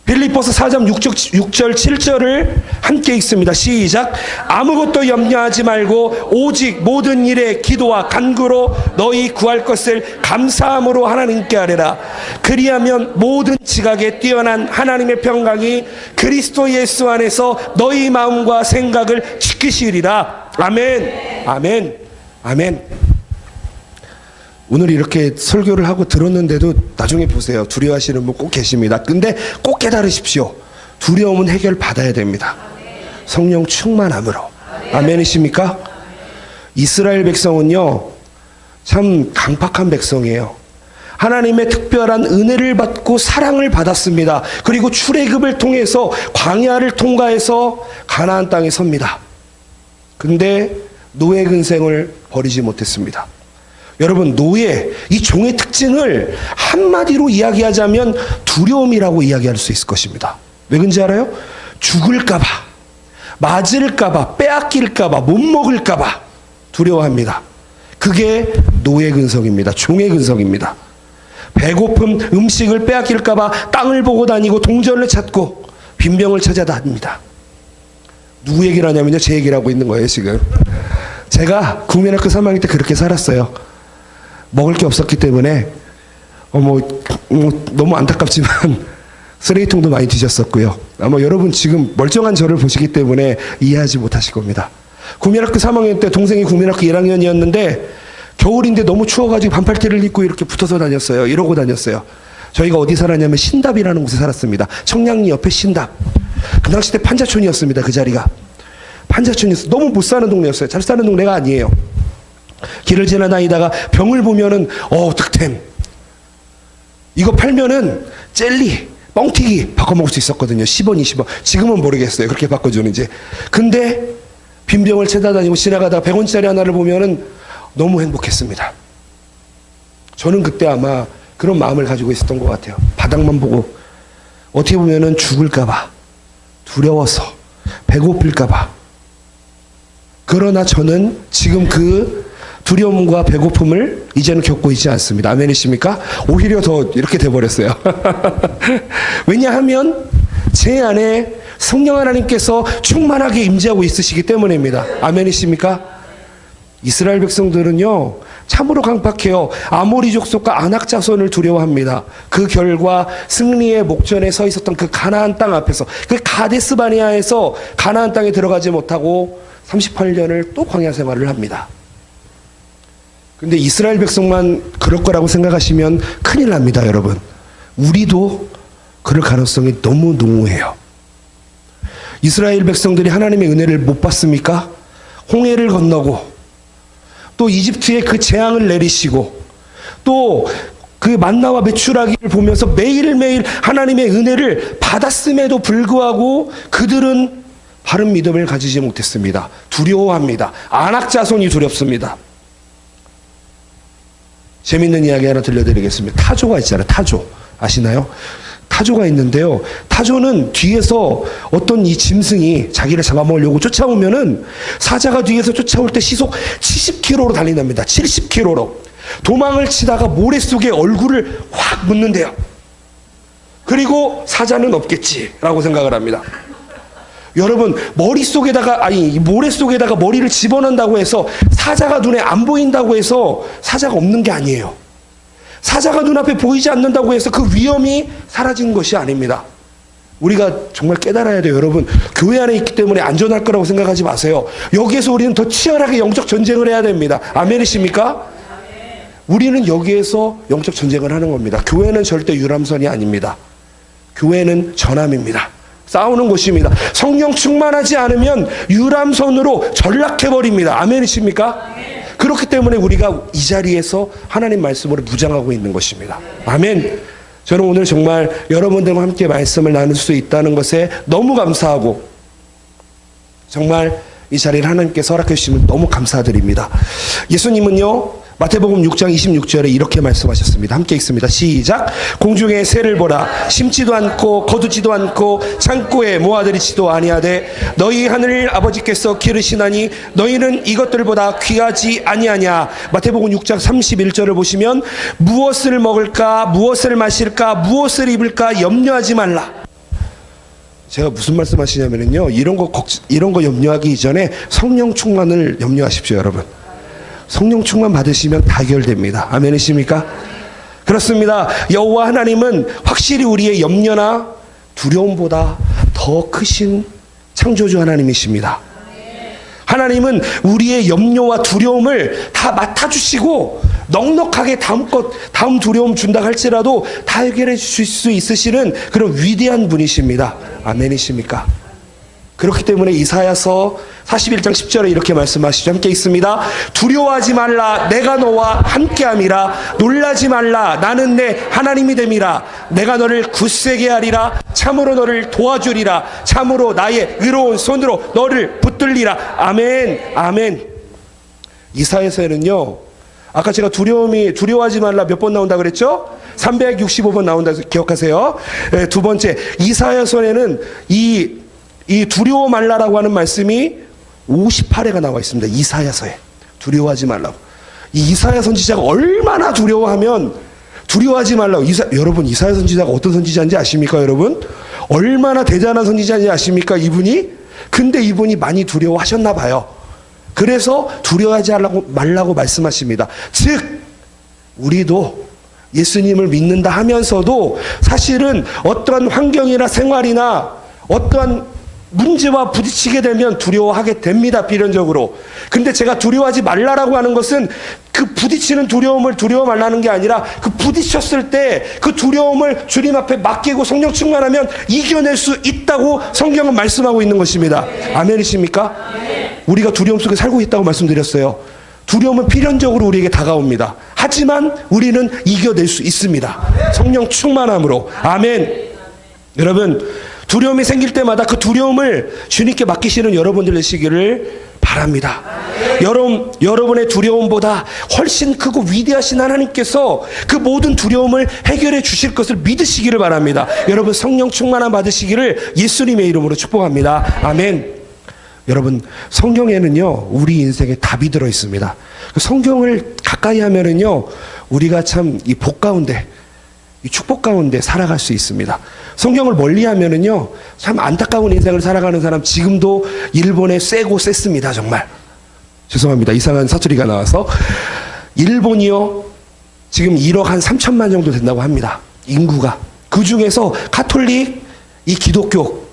빌립보서 4장 6절 7절을 함께 읽습니다. 시작. 아무것도 염려하지 말고 오직 모든 일에 기도와 간구로 너희 구할 것을 감사함으로 하나님께 아뢰라. 그리하면 모든 지각에 뛰어난 하나님의 평강이 그리스도 예수 안에서 너희 마음과 생각을 지키시리라. 아멘. 아멘. 아멘. 오늘 이렇게 설교를 하고 들었는데도 나중에 보세요. 두려워하시는 분 꼭 계십니다. 근데 꼭 깨달으십시오. 두려움은 해결받아야 됩니다. 성령 충만함으로. 아멘이십니까? 이스라엘 백성은요, 참 강팍한 백성이에요. 하나님의 특별한 은혜를 받고 사랑을 받았습니다. 그리고 출애굽을 통해서 광야를 통과해서 가나안 땅에 섭니다. 근데 노예 근생을 버리지 못했습니다. 여러분, 노예, 이 종의 특징을 한마디로 이야기하자면 두려움이라고 이야기할 수 있을 것입니다. 왜 그런지 알아요? 죽을까봐, 맞을까봐, 빼앗길까봐, 못 먹을까봐 두려워합니다. 그게 노예 근성입니다. 종의 근성입니다. 배고픔, 음식을 빼앗길까봐 땅을 보고 다니고 동전을 찾고 빈병을 찾아다닙니다. 누구 얘기를 하냐면요, 제 얘기를 하고 있는 거예요 지금. 제가 국민학교 3학년 때 그렇게 살았어요. 먹을 게 없었기 때문에 너무 안타깝지만 쓰레기통도 많이 뒤졌었고요. 아마 여러분 지금 멀쩡한 저를 보시기 때문에 이해하지 못하실 겁니다. 국민학교 3학년 때 동생이 국민학교 1학년이었는데 겨울인데 너무 추워가지고 반팔티를 입고 이렇게 붙어서 다녔어요. 이러고 다녔어요. 저희가 어디 살았냐면 신답이라는 곳에 살았습니다. 청량리 옆에 신답. 그 당시 때 판자촌이었습니다. 그 자리가 판자촌이었어요. 너무 못 사는 동네였어요. 잘 사는 동네가 아니에요. 길을 지나다니다가 병을 보면은 득템, 이거 팔면은 젤리, 뻥튀기 바꿔 먹을 수 있었거든요. 10원, 20원. 지금은 모르겠어요. 그렇게 바꿔주는지. 근데 빈병을 찾아다니고 지나가다가 100원짜리 하나를 보면은 너무 행복했습니다. 저는 그때 아마 그런 마음을 가지고 있었던 것 같아요. 바닥만 보고, 어떻게 보면은 죽을까봐, 두려워서, 배고플까봐. 그러나 저는 지금 그 두려움과 배고픔을 이제는 겪고 있지 않습니다. 아멘이십니까? 오히려 더 이렇게 돼버렸어요. 왜냐하면 제 안에 성령 하나님께서 충만하게 임재하고 있으시기 때문입니다. 아멘이십니까? 이스라엘 백성들은요, 참으로 강팍해요. 아모리 족속과 아낙 자손을 두려워합니다. 그 결과 승리의 목전에 서 있었던 그 가나안 땅 앞에서, 그 가데스 바네아에서 가나안 땅에 들어가지 못하고 38년을 또 광야 생활을 합니다. 근데 이스라엘 백성만 그럴 거라고 생각하시면 큰일 납니다, 여러분. 우리도 그럴 가능성이 너무 농후해요. 이스라엘 백성들이 하나님의 은혜를 못 받습니까? 홍해를 건너고, 또 이집트에 그 재앙을 내리시고, 또 그 만나와 메추라기를 보면서 매일매일 하나님의 은혜를 받았음에도 불구하고 그들은 바른 믿음을 가지지 못했습니다. 두려워합니다. 아낙 자손이 두렵습니다. 재밌는 이야기 하나 들려드리겠습니다. 타조가 있잖아요. 타조. 아시나요? 타조가 있는데요. 타조는 뒤에서 어떤 이 짐승이 자기를 잡아먹으려고 쫓아오면은 사자가 뒤에서 쫓아올 때 시속 70km로 달린답니다. 70km로. 도망을 치다가 모래 속에 얼굴을 확 묻는데요. 그리고 사자는 없겠지라고 생각을 합니다. 여러분, 머릿속에다가, 아니 모래 속에다가 머리를 집어넣는다고 해서 사자가 눈에 안 보인다고 해서 사자가 없는 게 아니에요. 사자가 눈앞에 보이지 않는다고 해서 그 위험이 사라진 것이 아닙니다. 우리가 정말 깨달아야 돼요. 여러분, 교회 안에 있기 때문에 안전할 거라고 생각하지 마세요. 여기에서 우리는 더 치열하게 영적 전쟁을 해야 됩니다. 아멘이십니까? 우리는 여기에서 영적 전쟁을 하는 겁니다. 교회는 절대 유람선이 아닙니다. 교회는 전함입니다. 싸우는 곳입니다. 성령 충만하지 않으면 유람선으로 전락해버립니다. 아멘이십니까? 그렇기 때문에 우리가 이 자리에서 하나님 말씀으로 무장하고 있는 것입니다. 아멘. 저는 오늘 정말 여러분들과 함께 말씀을 나눌 수 있다는 것에 너무 감사하고 정말 이 자리를 하나님께서 허락해 주시면 너무 감사드립니다. 예수님은요, 마태복음 6장 26절에 이렇게 말씀하셨습니다. 함께 읽습니다. 시작. 공중의 새를 보라. 심지도 않고 거두지도 않고 창고에 모아들이지도 아니하되 너희 하늘 아버지께서 기르시나니 너희는 이것들보다 귀하지 아니하냐. 마태복음 6장 31절을 보시면 무엇을 먹을까, 무엇을 마실까, 무엇을 입을까 염려하지 말라. 제가 무슨 말씀하시냐면요, 이런 거 염려하기 이전에 성령 충만을 염려하십시오, 여러분. 성령 충만 받으시면 다 해결됩니다. 아멘이십니까? 그렇습니다. 여호와 하나님은 확실히 우리의 염려나 두려움보다 더 크신 창조주 하나님이십니다. 하나님은 우리의 염려와 두려움을 다 맡아주시고 넉넉하게 다음 두려움 준다 할지라도 다 해결해 주실 수 있으시는 그런 위대한 분이십니다. 아멘이십니까? 그렇기 때문에 이사야서 41장 10절에 이렇게 말씀하시죠. 함께 있습니다. 두려워하지 말라. 내가 너와 함께함이라. 놀라지 말라. 나는 내 하나님이 됨이라. 내가 너를 굳세게 하리라. 참으로 너를 도와주리라. 참으로 나의 의로운 손으로 너를 붙들리라. 아멘. 아멘. 이사야서에는요, 아까 제가 두려워하지 말라 몇 번 나온다 그랬죠? 365번 나온다 기억하세요. 두 번째, 이사야서에는 이 두려워 말라라고 하는 말씀이 58회가 나와 있습니다. 이사야서에. 두려워하지 말라고. 이 이사야 선지자가 얼마나 두려워하면 두려워하지 말라고. 여러분, 이사야 선지자가 어떤 선지자인지 아십니까, 여러분? 얼마나 대단한 선지자인지 아십니까, 이분이? 근데 이분이 많이 두려워하셨나 봐요. 그래서 두려워하지 말라고 말씀하십니다. 즉, 우리도 예수님을 믿는다 하면서도 사실은 어떠한 환경이나 생활이나 어떠한 문제와 부딪히게 되면 두려워하게 됩니다, 필연적으로. 근데 제가 두려워하지 말라라고 하는 것은 그 부딪히는 두려움을 두려워 말라는 게 아니라 그 부딪혔을 때 그 두려움을 주님 앞에 맡기고 성령 충만하면 이겨낼 수 있다고 성경은 말씀하고 있는 것입니다. 아멘이십니까? 우리가 두려움 속에 살고 있다고 말씀드렸어요. 두려움은 필연적으로 우리에게 다가옵니다. 하지만 우리는 이겨낼 수 있습니다. 성령 충만함으로. 아멘. 여러분, 두려움이 생길 때마다 그 두려움을 주님께 맡기시는 여러분들 되시기를 바랍니다. 여러분의 두려움보다 훨씬 크고 위대하신 하나님께서 그 모든 두려움을 해결해 주실 것을 믿으시기를 바랍니다. 여러분, 성령 충만함 받으시기를 예수님의 이름으로 축복합니다. 아멘. 여러분, 성경에는요, 우리 인생에 답이 들어 있습니다. 성경을 가까이 하면은요, 우리가 참 이 복 가운데, 이 축복 가운데 살아갈 수 있습니다. 성경을 멀리 하면은요, 참 안타까운 인생을 살아가는 사람 지금도 일본에 세고 셌습니다. 정말 죄송합니다. 이상한 사투리가 나와서. 일본이요, 지금 1억 한 3천만 정도 된다고 합니다. 인구가. 그 중에서 카톨릭, 이 기독교,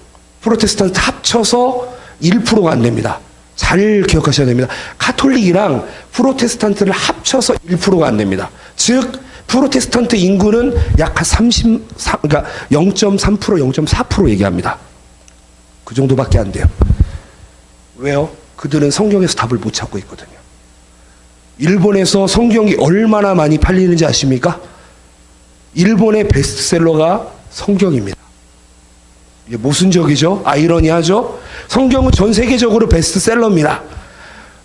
프로테스탄트 합쳐서 1%가 안 됩니다. 잘 기억하셔야 됩니다. 카톨릭이랑 프로테스탄트를 합쳐서 1%가 안 됩니다. 즉 프로테스탄트 인구는 약 한 그러니까 0.3%, 0.4% 얘기합니다. 그 정도밖에 안 돼요. 왜요? 그들은 성경에서 답을 못 찾고 있거든요. 일본에서 성경이 얼마나 많이 팔리는지 아십니까? 일본의 베스트셀러가 성경입니다. 이게 모순적이죠? 아이러니하죠? 성경은 전 세계적으로 베스트셀러입니다.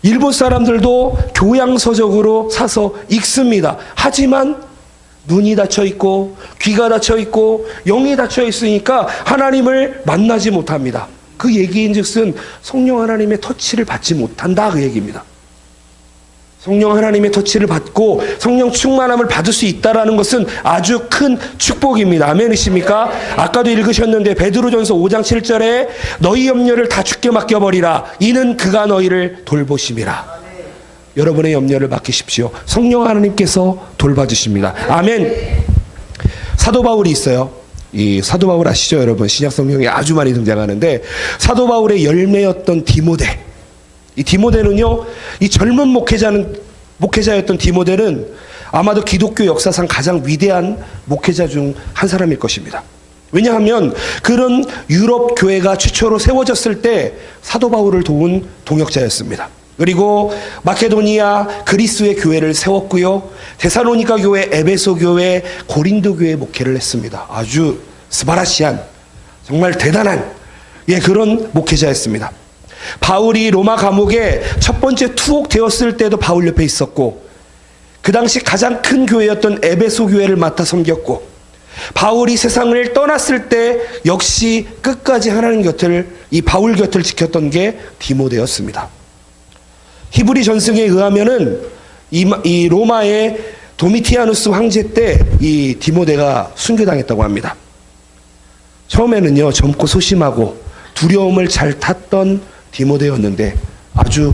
일본 사람들도 교양서적으로 사서 읽습니다. 하지만 눈이 닫혀 있고 귀가 닫혀 있고 영이 닫혀 있으니까 하나님을 만나지 못합니다. 그 얘기인즉슨 성령 하나님의 터치를 받지 못한다, 그 얘기입니다. 성령 하나님의 터치를 받고 성령 충만함을 받을 수 있다는 것은 아주 큰 축복입니다. 아멘이십니까? 아까도 읽으셨는데 베드로전서 5장 7절에 너희 염려를 다 주께 맡겨버리라. 이는 그가 너희를 돌보심이라. 여러분의 염려를 맡기십시오. 성령 하나님께서 돌봐주십니다. 아멘. 사도 바울이 있어요. 이 사도 바울 아시죠, 여러분? 신약 성경에 아주 많이 등장하는데 사도 바울의 열매였던 디모데. 이 디모데는요, 이 젊은 목회자였던 디모데는 아마도 기독교 역사상 가장 위대한 목회자 중 한 사람일 것입니다. 왜냐하면 그런 유럽 교회가 최초로 세워졌을 때 사도 바울을 도운 동역자였습니다. 그리고 마케도니아 그리스의 교회를 세웠고요, 데살로니가 교회, 에베소 교회, 고린도 교회 목회를 했습니다. 아주 스바라시한, 정말 대단한 그런 목회자였습니다. 바울이 로마 감옥에 첫 번째 투옥되었을 때도 바울 옆에 있었고, 그 당시 가장 큰 교회였던 에베소 교회를 맡아 섬겼고, 바울이 세상을 떠났을 때 역시 끝까지 하나님 곁을, 이 바울 곁을 지켰던 게 디모데였습니다. 히브리 전승에 의하면은 이 로마의 도미티아누스 황제 때 이 디모데가 순교당했다고 합니다. 처음에는요, 젊고 소심하고 두려움을 잘 탔던 디모데였는데, 아주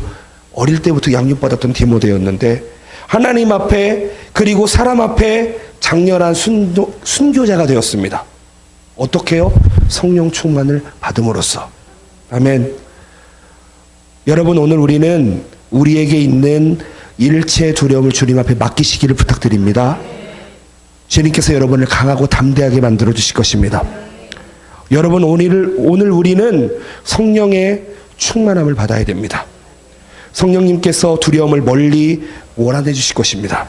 어릴 때부터 양육받았던 디모데였는데, 하나님 앞에 그리고 사람 앞에 장렬한 순교자가 되었습니다. 어떻게요? 성령 충만을 받음으로써. 아멘. 여러분, 오늘 우리는 우리에게 있는 일체의 두려움을 주님 앞에 맡기시기를 부탁드립니다. 주님께서 여러분을 강하고 담대하게 만들어 주실 것입니다. 여러분, 오늘 우리는 성령의 충만함을 받아야 됩니다. 성령님께서 두려움을 멀리 몰아내 주실 것입니다.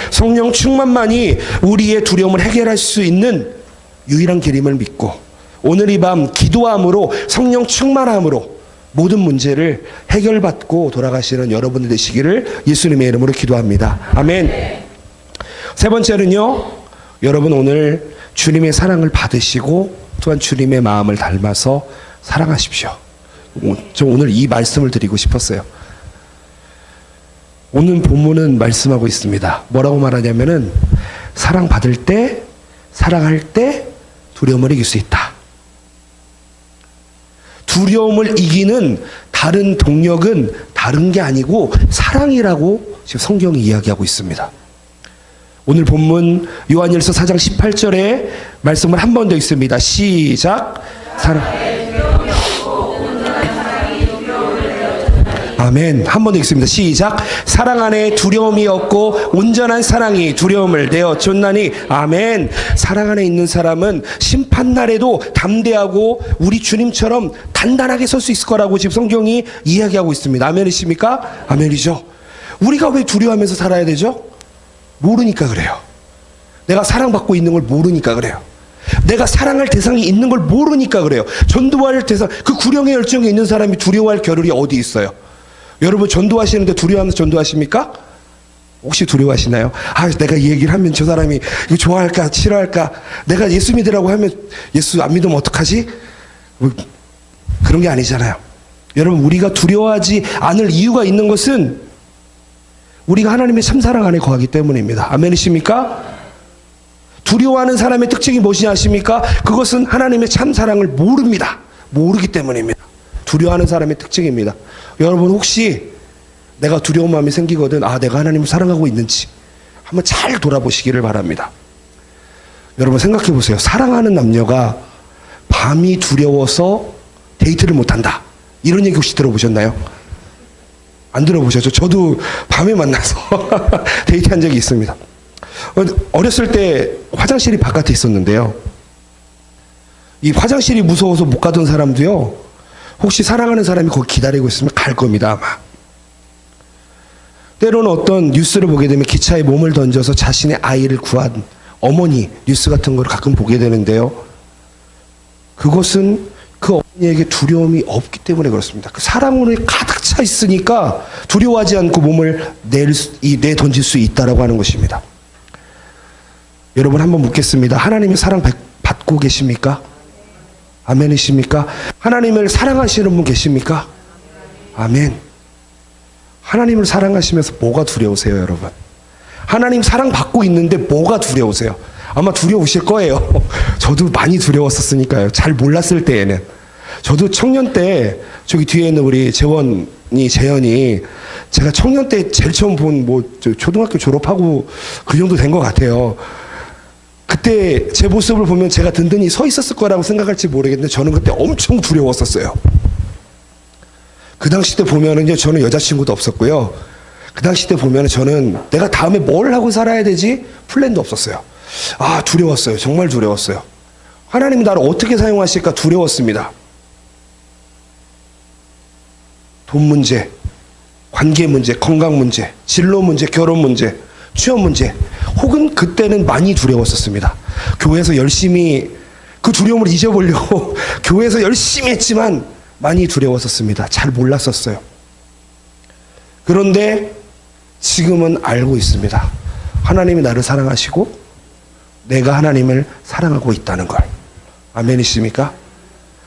성령 충만만이 우리의 두려움을 해결할 수 있는 유일한 길임을 믿고, 오늘 이 밤 기도함으로, 성령 충만함으로 모든 문제를 해결받고 돌아가시는 여러분들 되시기를 예수님의 이름으로 기도합니다. 아멘. 세 번째는요, 여러분 오늘 주님의 사랑을 받으시고 또한 주님의 마음을 닮아서 사랑하십시오. 저 오늘 이 말씀을 드리고 싶었어요. 오늘 본문은 말씀하고 있습니다. 뭐라고 말하냐면은 사랑받을 때, 사랑할 때 두려움을 이길 수 있다. 두려움을 이기는 다른 동력은 다른 게 아니고 사랑이라고 지금 성경이 이야기하고 있습니다. 오늘 본문 요한일서 4장 18절에 말씀을 한 번 더 읽습니다. 시작. 아멘. 한 번 더 읽습니다. 시작. 사랑 안에 두려움이 없고 온전한 사랑이 두려움을 내어 쫓나니. 아멘. 사랑 안에 있는 사람은 심판날에도 담대하고 우리 주님처럼 단단하게 설 수 있을 거라고 지금 성경이 이야기하고 있습니다. 아멘이십니까? 아멘이죠. 우리가 왜 두려워하면서 살아야 되죠? 모르니까 그래요. 내가 사랑받고 있는 걸 모르니까 그래요. 내가 사랑할 대상이 있는 걸 모르니까 그래요. 전도할 대상, 그 구령의 열정에 있는 사람이 두려워할 겨를이 어디 있어요? 여러분 전도하시는데 두려워하면서 전도하십니까? 혹시 두려워하시나요? 아, 내가 이 얘기를 하면 저 사람이 이거 좋아할까 싫어할까, 내가 예수 믿으라고 하면 예수 안 믿으면 어떡하지? 뭐 그런 게 아니잖아요. 여러분, 우리가 두려워하지 않을 이유가 있는 것은 우리가 하나님의 참사랑 안에 거하기 때문입니다. 아멘이십니까? 두려워하는 사람의 특징이 무엇이냐 아십니까? 그것은 하나님의 참사랑을 모릅니다. 모르기 때문입니다. 두려워하는 사람의 특징입니다. 여러분, 혹시 내가 두려운 마음이 생기거든, 아, 내가 하나님을 사랑하고 있는지 한번 잘 돌아보시기를 바랍니다. 여러분 생각해 보세요. 사랑하는 남녀가 밤이 두려워서 데이트를 못한다, 이런 얘기 혹시 들어보셨나요? 안 들어보셨죠? 저도 밤에 만나서 데이트한 적이 있습니다. 어렸을 때 화장실이 바깥에 있었는데요, 이 화장실이 무서워서 못 가던 사람도요, 혹시 사랑하는 사람이 거기 기다리고 있으면 갈 겁니다, 아마. 때로는 어떤 뉴스를 보게 되면 기차에 몸을 던져서 자신의 아이를 구한 어머니 뉴스 같은 걸 가끔 보게 되는데요, 그것은 그 어머니에게 두려움이 없기 때문에 그렇습니다. 그 사랑으로 가득 차 있으니까 두려워하지 않고 몸을 내던질 수 있다라고 하는 것입니다. 여러분, 한번 묻겠습니다. 하나님의 사랑 받고 계십니까? 아멘이십니까? 하나님을 사랑하시는 분 계십니까? 아멘. 하나님을 사랑하시면서 뭐가 두려우세요, 여러분? 하나님 사랑받고 있는데 뭐가 두려우세요? 아마 두려우실 거예요. 저도 많이 두려웠었으니까요. 잘 몰랐을 때에는. 저도 청년 때 저기 뒤에 있는 우리 재현이 제가 청년 때 제일 처음 본 초등학교 졸업하고 그 정도 된 것 같아요. 그때 제 모습을 보면 제가 든든히 서 있었을 거라고 생각할지 모르겠는데 저는 그때 엄청 두려웠었어요. 그 당시 때 보면은요, 저는 여자친구도 없었고요. 그 당시 때 보면은 저는 내가 다음에 뭘 하고 살아야 되지? 플랜도 없었어요. 아, 두려웠어요. 정말 두려웠어요. 하나님이 나를 어떻게 사용하실까 두려웠습니다. 돈 문제, 관계 문제, 건강 문제, 진로 문제, 결혼 문제, 취업 문제, 혹은 그때는 많이 두려웠었습니다. 교회에서 열심히 그 두려움을 잊어보려고 교회에서 열심히 했지만 많이 두려웠었습니다. 잘 몰랐었어요. 그런데 지금은 알고 있습니다. 하나님이 나를 사랑하시고 내가 하나님을 사랑하고 있다는 걸. 아멘이십니까?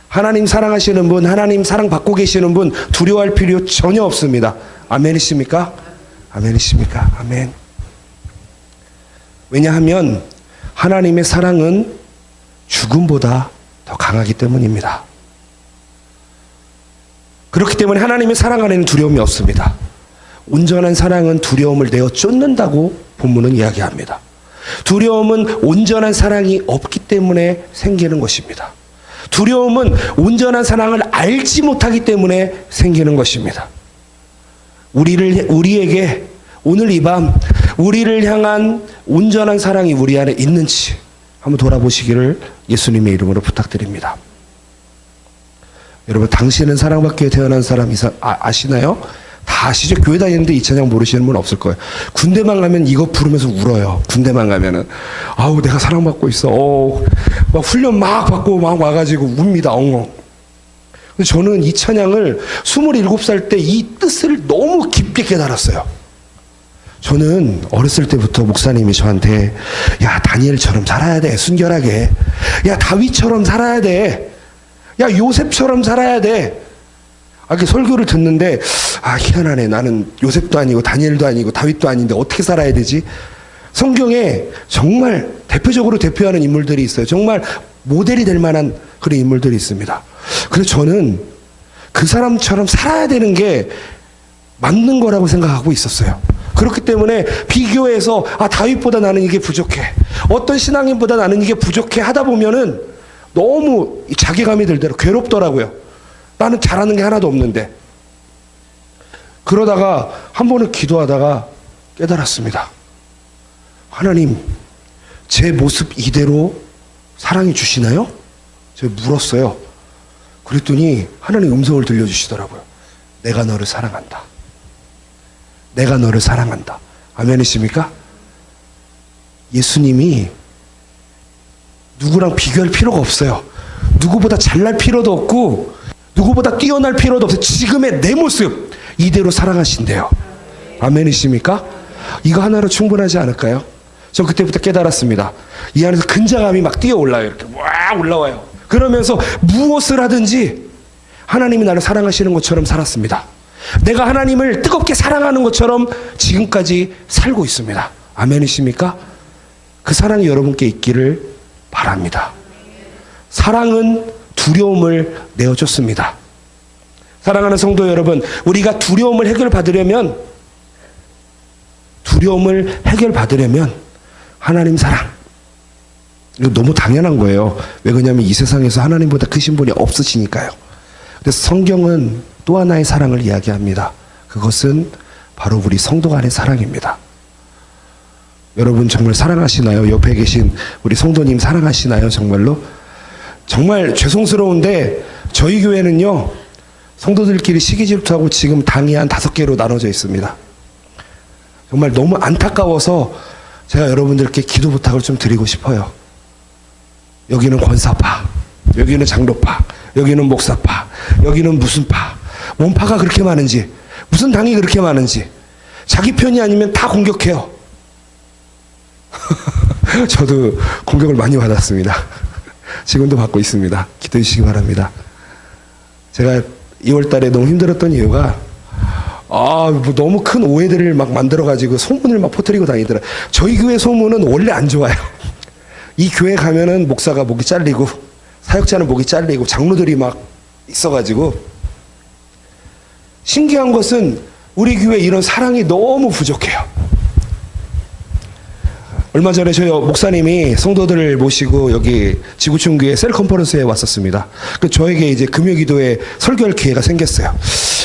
하나님 사랑하시는 분, 하나님 사랑받고 계시는 분 두려워할 필요 전혀 없습니다. 아멘이십니까? 아멘이십니까? 아멘. 왜냐하면 하나님의 사랑은 죽음보다 더 강하기 때문입니다. 그렇기 때문에 하나님의 사랑 안에는 두려움이 없습니다. 온전한 사랑은 두려움을 내어 쫓는다고 본문은 이야기합니다. 두려움은 온전한 사랑이 없기 때문에 생기는 것입니다. 두려움은 온전한 사랑을 알지 못하기 때문에 생기는 것입니다. 우리에게 오늘 이 밤 우리를 향한 온전한 사랑이 우리 안에 있는지 한번 돌아보시기를 예수님의 이름으로 부탁드립니다. 여러분, 당신은 사랑받기 위해 태어난 사람 아시나요? 다 아시죠? 교회 다니는데 이 찬양 모르시는 분 없을 거예요. 군대만 가면 이거 부르면서 울어요. 군대만 가면은. 아우, 내가 사랑받고 있어. 막 훈련 막 받고 막 와가지고 웁니다. 엉엉. 근데 저는 이 찬양을 27살 때 이 뜻을 너무 깊게 깨달았어요. 저는 어렸을 때부터 목사님이 저한테 야, 다니엘처럼 살아야 돼. 순결하게. 야, 다윗처럼 살아야 돼. 야, 요셉처럼 살아야 돼. 이렇게 설교를 듣는데 희한하네. 나는 요셉도 아니고 다니엘도 아니고 다윗도 아닌데 어떻게 살아야 되지? 성경에 정말 대표적으로 대표하는 인물들이 있어요. 정말 모델이 될 만한 그런 인물들이 있습니다. 그래서 저는 그 사람처럼 살아야 되는 게 맞는 거라고 생각하고 있었어요. 그렇기 때문에 비교해서 다윗보다 나는 이게 부족해. 어떤 신앙인보다 나는 이게 부족해 하다 보면은 너무 자괴감이 들더라고요. 괴롭더라고요. 나는 잘하는 게 하나도 없는데. 그러다가 한 번은 기도하다가 깨달았습니다. 하나님, 제 모습 이대로 사랑해 주시나요? 제가 물었어요. 그랬더니 하나님 음성을 들려주시더라고요. 내가 너를 사랑한다. 내가 너를 사랑한다. 아멘이십니까? 예수님이 누구랑 비교할 필요가 없어요. 누구보다 잘날 필요도 없고 누구보다 뛰어날 필요도 없어요. 지금의 내 모습 이대로 사랑하신대요. 아멘이십니까? 이거 하나로 충분하지 않을까요? 저 그때부터 깨달았습니다. 이 안에서 근자감이 막 뛰어올라요. 이렇게 와 올라와요. 그러면서 무엇을 하든지 하나님이 나를 사랑하시는 것처럼 살았습니다. 내가 하나님을 뜨겁게 사랑하는 것처럼 지금까지 살고 있습니다. 아멘이십니까? 그 사랑이 여러분께 있기를 바랍니다. 사랑은 두려움을 내어줬습니다. 사랑하는 성도 여러분, 우리가 두려움을 해결받으려면 하나님 사랑, 이거 너무 당연한 거예요. 왜 그러냐면 이 세상에서 하나님보다 크신 분이 없으시니까요. 그래서 성경은 또 하나의 사랑을 이야기합니다. 그것은 바로 우리 성도 간의 사랑입니다. 여러분 정말 사랑하시나요? 옆에 계신 우리 성도님 사랑하시나요? 정말로? 정말 죄송스러운데 저희 교회는요, 성도들끼리 시기 질투하고 지금 당이 한 5개로 나눠져 있습니다. 정말 너무 안타까워서 제가 여러분들께 기도 부탁을 좀 드리고 싶어요. 여기는 권사파, 여기는 장로파, 여기는 목사파, 여기는 무슨 파, 뭔 파가 그렇게 많은지, 무슨 당이 그렇게 많은지, 자기 편이 아니면 다 공격해요. 저도 공격을 많이 받았습니다. 지금도 받고 있습니다. 기도해 주시기 바랍니다. 제가 2월 달에 너무 힘들었던 이유가 뭐 너무 큰 오해들을 막 만들어가지고 소문을 막 퍼뜨리고 다니더라. 저희 교회 소문은 원래 안 좋아요. 이 교회 가면은 목사가 목이 잘리고 사역자는 목이 잘리고 장로들이 막 있어가지고, 신기한 것은 우리 교회 이런 사랑이 너무 부족해요. 얼마 전에 저희 목사님이 성도들을 모시고 여기 지구촌교회 셀 컨퍼런스에 왔었습니다. 저에게 이제 금요기도에 설교할 기회가 생겼어요.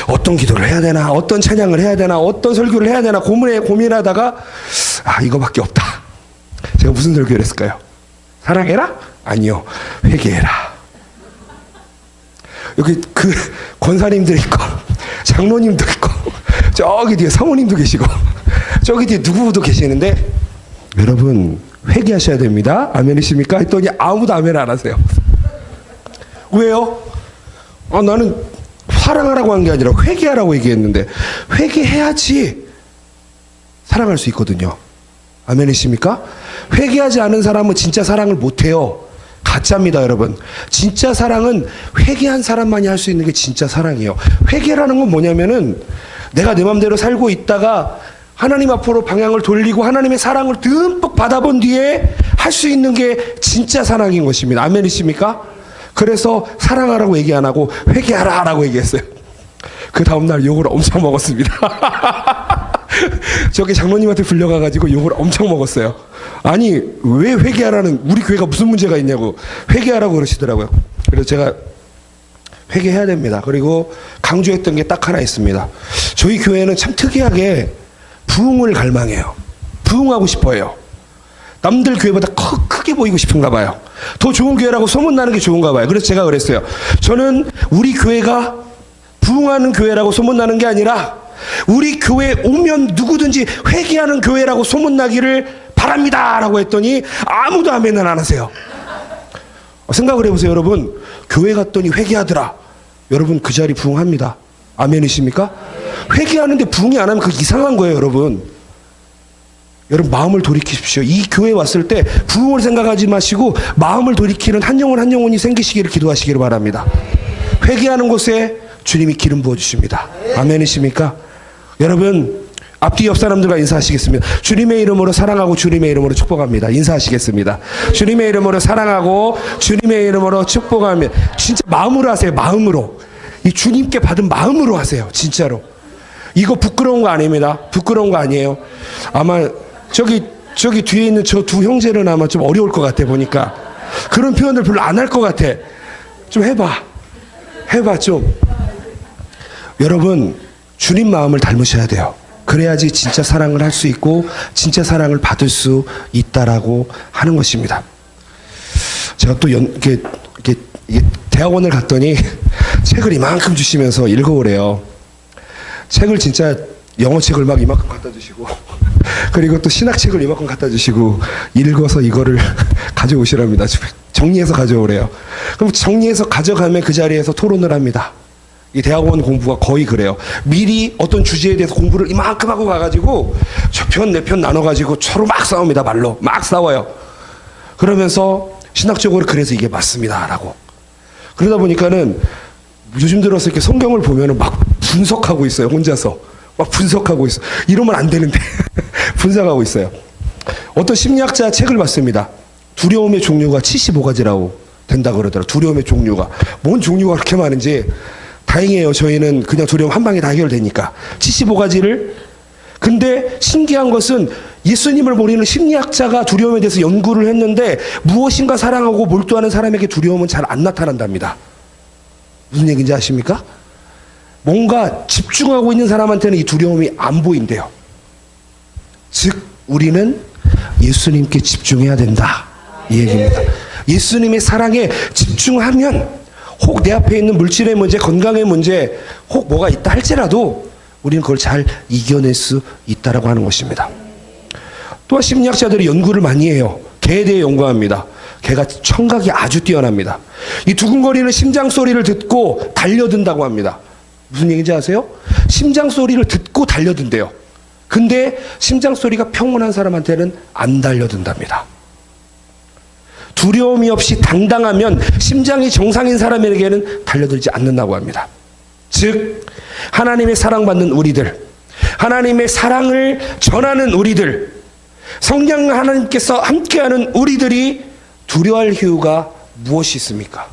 어떤 기도를 해야 되나, 어떤 찬양을 해야 되나, 어떤 설교를 해야 되나 고민하다가 이거밖에 없다. 제가 무슨 설교를 했을까요? 사랑해라? 아니요, 회개해라. 여기 그 권사님들 있고 장로님도 있고 저기 뒤에 사모님도 계시고 저기 뒤에 누구도 계시는데, 여러분 회개하셔야 됩니다. 아멘이십니까? 했더니 아무도 아멘 안 하세요. 왜요? 나는 사랑하라고 한 게 아니라 회개하라고 얘기했는데, 회개해야지 사랑할 수 있거든요. 아멘이십니까? 회개하지 않은 사람은 진짜 사랑을 못해요. 가짜입니다, 여러분. 진짜 사랑은 회개한 사람만이 할 수 있는 게 진짜 사랑이에요. 회개라는 건 뭐냐면은, 내가 내 맘대로 살고 있다가 하나님 앞으로 방향을 돌리고 하나님의 사랑을 듬뿍 받아본 뒤에 할 수 있는 게 진짜 사랑인 것입니다. 아멘이십니까? 그래서 사랑하라고 얘기 안 하고 회개하라 라고 얘기했어요. 그 다음날 욕을 엄청 먹었습니다. 저기 장로님한테 불려가가지고 욕을 엄청 먹었어요. 아니 왜 회개하라는, 우리 교회가 무슨 문제가 있냐고 회개하라고 그러시더라고요. 그래서 제가 회개해야 됩니다. 그리고 강조했던 게 딱 하나 있습니다. 저희 교회는 참 특이하게 부흥을 갈망해요. 부흥하고 싶어요. 남들 교회보다 크게 보이고 싶은가 봐요. 더 좋은 교회라고 소문나는 게 좋은가 봐요. 그래서 제가 그랬어요. 저는 우리 교회가 부흥하는 교회라고 소문나는 게 아니라 우리 교회 오면 누구든지 회개하는 교회라고 소문나기를 바랍니다 라고 했더니 아무도 아멘은 안 하세요. 생각을 해보세요. 여러분 교회 갔더니 회개하더라. 여러분 그 자리 부흥합니다. 아멘이십니까? 회개하는데 부흥이 안 하면 그거 이상한 거예요. 여러분 마음을 돌이키십시오. 이 교회에 왔을 때 부흥을 생각하지 마시고 마음을 돌이키는 한 영혼 한 영혼이 생기시기를 기도하시기를 바랍니다. 회개하는 곳에 주님이 기름 부어주십니다. 아멘이십니까? 여러분 앞뒤 옆 사람들과 인사하시겠습니다. 주님의 이름으로 사랑하고 주님의 이름으로 축복합니다. 인사하시겠습니다. 주님의 이름으로 사랑하고 주님의 이름으로 축복합니다. 진짜 마음으로 하세요. 마음으로. 이 주님께 받은 마음으로 하세요. 진짜로. 이거 부끄러운 거 아닙니다. 부끄러운 거 아니에요. 아마 저기 뒤에 있는 저 두 형제는 아마 좀 어려울 것 같아 보니까. 그런 표현들 별로 안 할 것 같아. 좀 해봐 좀. 여러분 주님 마음을 닮으셔야 돼요. 그래야지 진짜 사랑을 할 수 있고 진짜 사랑을 받을 수 있다라고 하는 것입니다. 제가 또 이게 대학원을 갔더니 책을 이만큼 주시면서 읽어오래요. 책을 진짜 영어책을 막 이만큼 갖다 주시고 그리고 또 신학책을 이만큼 갖다 주시고 읽어서 이거를 가져오시랍니다. 정리해서 가져오래요. 그럼 정리해서 가져가면 그 자리에서 토론을 합니다. 이 대학원 공부가 거의 그래요. 미리 어떤 주제에 대해서 공부를 이만큼 하고 가가지고 저 편 내 편 나눠가지고 서로 막 싸웁니다. 말로 막 싸워요. 그러면서 신학적으로 그래서 이게 맞습니다 라고. 그러다 보니까는 요즘 들어서 이렇게 성경을 보면은 막 분석하고 있어요. 혼자서 막 분석하고 있어. 이러면 안 되는데 분석하고 있어요. 어떤 심리학자 책을 봤습니다. 두려움의 종류가 75가지라고 된다 그러더라고요. 두려움의 종류가. 뭔 종류가 그렇게 많은지. 다행이에요. 저희는 그냥 두려움 한 방에 다 해결되니까. 75가지를. 근데 신기한 것은 예수님을 모르는 심리학자가 두려움에 대해서 연구를 했는데 무엇인가 사랑하고 몰두하는 사람에게 두려움은 잘 안 나타난답니다. 무슨 얘기인지 아십니까? 뭔가 집중하고 있는 사람한테는 이 두려움이 안 보인대요. 즉 우리는 예수님께 집중해야 된다 이 얘기입니다. 예수님의 사랑에 집중하면 혹 내 앞에 있는 물질의 문제, 건강의 문제, 혹 뭐가 있다 할지라도 우리는 그걸 잘 이겨낼 수 있다라고 하는 것입니다. 또한 심리학자들이 연구를 많이 해요. 개에 대해 연구합니다. 개가 청각이 아주 뛰어납니다. 이 두근거리는 심장 소리를 듣고 달려든다고 합니다. 무슨 얘기인지 아세요? 심장 소리를 듣고 달려든대요. 근데 심장 소리가 평온한 사람한테는 안 달려든답니다. 두려움이 없이 당당하면 심장이 정상인 사람에게는 달려들지 않는다고 합니다. 즉 하나님의 사랑받는 우리들, 하나님의 사랑을 전하는 우리들, 성령 하나님께서 함께하는 우리들이 두려워할 이유가 무엇이 있습니까?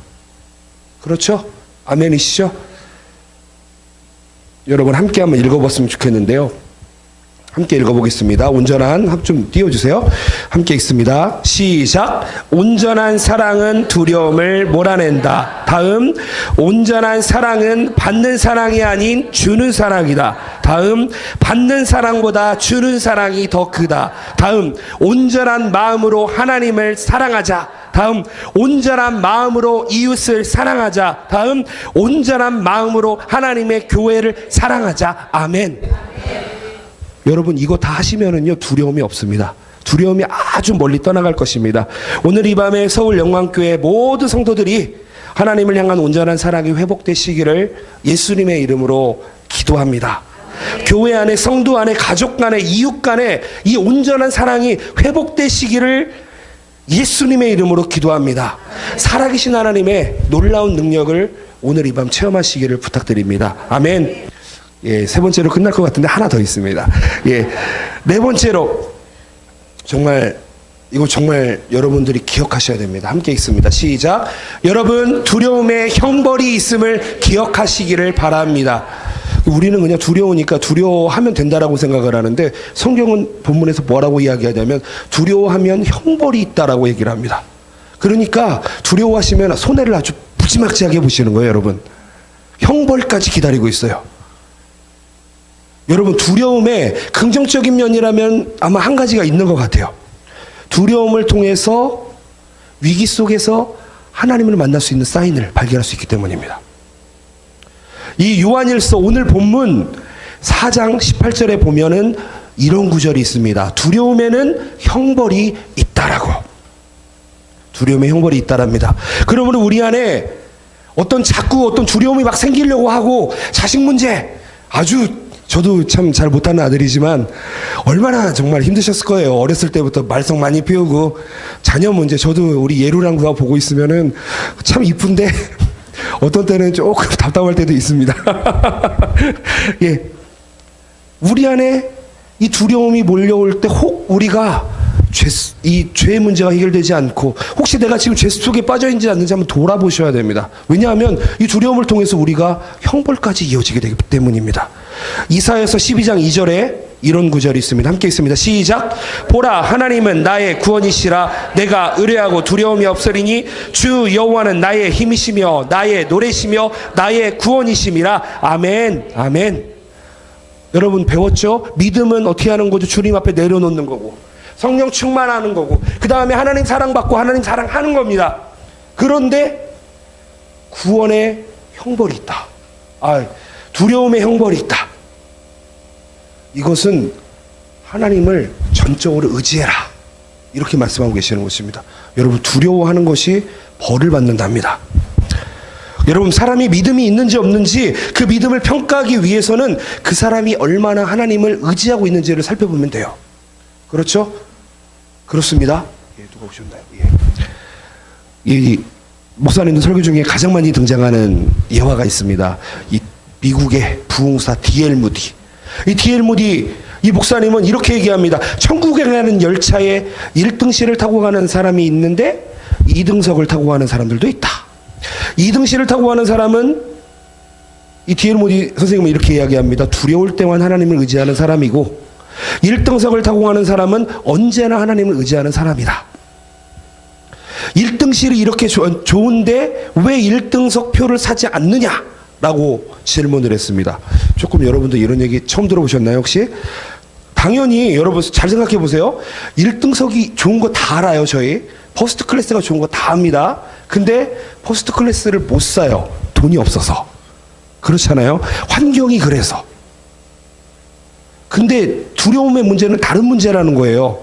그렇죠? 아멘이시죠? 여러분 함께 한번 읽어봤으면 좋겠는데요. 함께 읽어보겠습니다. 온전한, 좀 띄워주세요. 함께 읽습니다. 시작. 온전한 사랑은 두려움을 몰아낸다. 다음, 온전한 사랑은 받는 사랑이 아닌 주는 사랑이다. 다음, 받는 사랑보다 주는 사랑이 더 크다. 다음, 온전한 마음으로 하나님을 사랑하자. 다음, 온전한 마음으로 이웃을 사랑하자. 다음, 온전한 마음으로 하나님의 교회를 사랑하자. 아멘. 여러분 이거 다 하시면은요 두려움이 없습니다. 두려움이 아주 멀리 떠나갈 것입니다. 오늘 이 밤에 서울 영광교회 모든 성도들이 하나님을 향한 온전한 사랑이 회복되시기를 예수님의 이름으로 기도합니다. 교회 안에, 성도 안에, 가족 간에, 이웃 간에 이 온전한 사랑이 회복되시기를 예수님의 이름으로 기도합니다. 살아계신 하나님의 놀라운 능력을 오늘 이 밤 체험하시기를 부탁드립니다. 아멘. 예, 세 번째로 끝날 것 같은데 하나 더 있습니다. 예, 네 번째로 이거 정말 여러분들이 기억하셔야 됩니다. 함께 읽습니다. 시작. 여러분 두려움에 형벌이 있음을 기억하시기를 바랍니다. 우리는 그냥 두려우니까 두려워하면 된다라고 생각을 하는데 성경은 본문에서 뭐라고 이야기하냐면 두려워하면 형벌이 있다라고 얘기를 합니다. 그러니까 두려워하시면 손해를 아주 무지막지하게 보시는 거예요, 여러분. 형벌까지 기다리고 있어요. 여러분 두려움의 긍정적인 면이라면 아마 한 가지가 있는 것 같아요. 두려움을 통해서 위기 속에서 하나님을 만날 수 있는 사인을 발견할 수 있기 때문입니다. 이 요한일서 오늘 본문 4장 18절에 보면은 이런 구절이 있습니다. 두려움에는 형벌이 있다라고. 두려움에 형벌이 있다랍니다. 그러므로 우리 안에 어떤 두려움이 막 생기려고 하고 자식 문제, 저도 참 잘 못하는 아들이지만 얼마나 정말 힘드셨을 거예요. 어렸을 때부터 말썽 많이 피우고 자녀 문제, 저도 우리 예루랑 누가 보고 있으면은 참 이쁜데 어떤 때는 조금 답답할 때도 있습니다. 예, 우리 안에 이 두려움이 몰려올 때 혹 우리가 이 죄의 문제가 해결되지 않고 혹시 내가 지금 죄 속에 빠져 있지 않는지 한번 돌아보셔야 됩니다. 왜냐하면 이 두려움을 통해서 우리가 형벌까지 이어지게 되기 때문입니다. 이사야서 12장 2절에 이런 구절이 있습니다. 함께 있습니다. 시작. 보라, 하나님은 나의 구원이시라. 내가 의뢰하고 두려움이 없으리니 주 여호와는 나의 힘이시며 나의 노래시며 나의 구원이심이라. 아멘. 아멘. 여러분 배웠죠? 믿음은 어떻게 하는 거죠? 주님 앞에 내려놓는 거고, 성령 충만하는 거고, 그 다음에 하나님 사랑받고 하나님 사랑하는 겁니다. 그런데 구원의 형벌이 있다. 두려움의 형벌이 있다. 이것은 하나님을 전적으로 의지해라, 이렇게 말씀하고 계시는 것입니다. 여러분 두려워하는 것이 벌을 받는답니다. 여러분 사람이 믿음이 있는지 없는지 그 믿음을 평가하기 위해서는 그 사람이 얼마나 하나님을 의지하고 있는지를 살펴보면 돼요. 그렇죠? 그렇습니다. 예, 누가 오셨나요? 예. 이 목사님들 설교 중에 가장 많이 등장하는 예화가 있습니다. 이 미국의 부흥사 D.L. 무디. 이 D.L. 무디 이 목사님은 이렇게 얘기합니다. 천국에 가는 열차에 1등실을 타고 가는 사람이 있는데 2등석을 타고 가는 사람들도 있다. 2등실을 타고 가는 사람은 이 D.L. 무디 선생님은 이렇게 이야기합니다. 두려울 때만 하나님을 의지하는 사람이고 1등석을 타고 가는 사람은 언제나 하나님을 의지하는 사람이다. 1등실이 이렇게 좋은데 왜 1등석 표를 사지 않느냐라고 질문을 했습니다. 조금 여러분들 이런 얘기 처음 들어보셨나요 혹시? 당연히 여러분 잘 생각해 보세요. 1등석이 좋은 거 다 알아요. 저희 퍼스트 클래스가 좋은 거 다 압니다. 근데 퍼스트 클래스를 못 사요. 돈이 없어서. 그렇잖아요. 환경이 그래서. 근데 두려움의 문제는 다른 문제라는 거예요.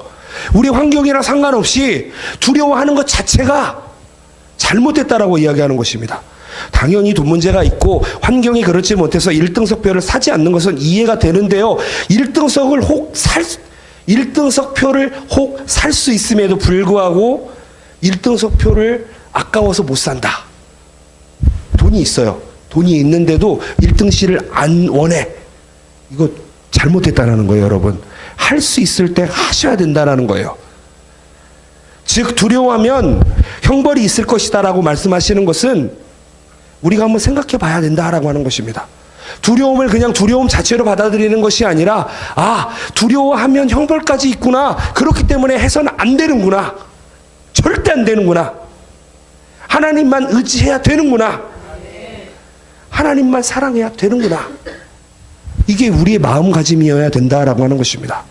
우리 환경이랑 상관없이 두려워하는 것 자체가 잘못됐다라고 이야기하는 것입니다. 당연히 돈 문제가 있고 환경이 그렇지 못해서 1등석표를 사지 않는 것은 이해가 되는데요. 1등석표를 혹 살 수 있음에도 불구하고 1등석표를 아까워서 못 산다. 돈이 있어요. 돈이 있는데도 1등실을 안 원해. 이거 잘못됐다는 거예요, 여러분. 할 수 있을 때 하셔야 된다는 거예요. 즉 두려워하면 형벌이 있을 것이다라고 말씀하시는 것은 우리가 한번 생각해 봐야 된다라고 하는 것입니다. 두려움을 그냥 두려움 자체로 받아들이는 것이 아니라 두려워하면 형벌까지 있구나. 그렇기 때문에 해서는 안 되는구나. 절대 안 되는구나. 하나님만 의지해야 되는구나. 하나님만 사랑해야 되는구나. 이게 우리의 마음가짐이어야 된다라고 하는 것입니다.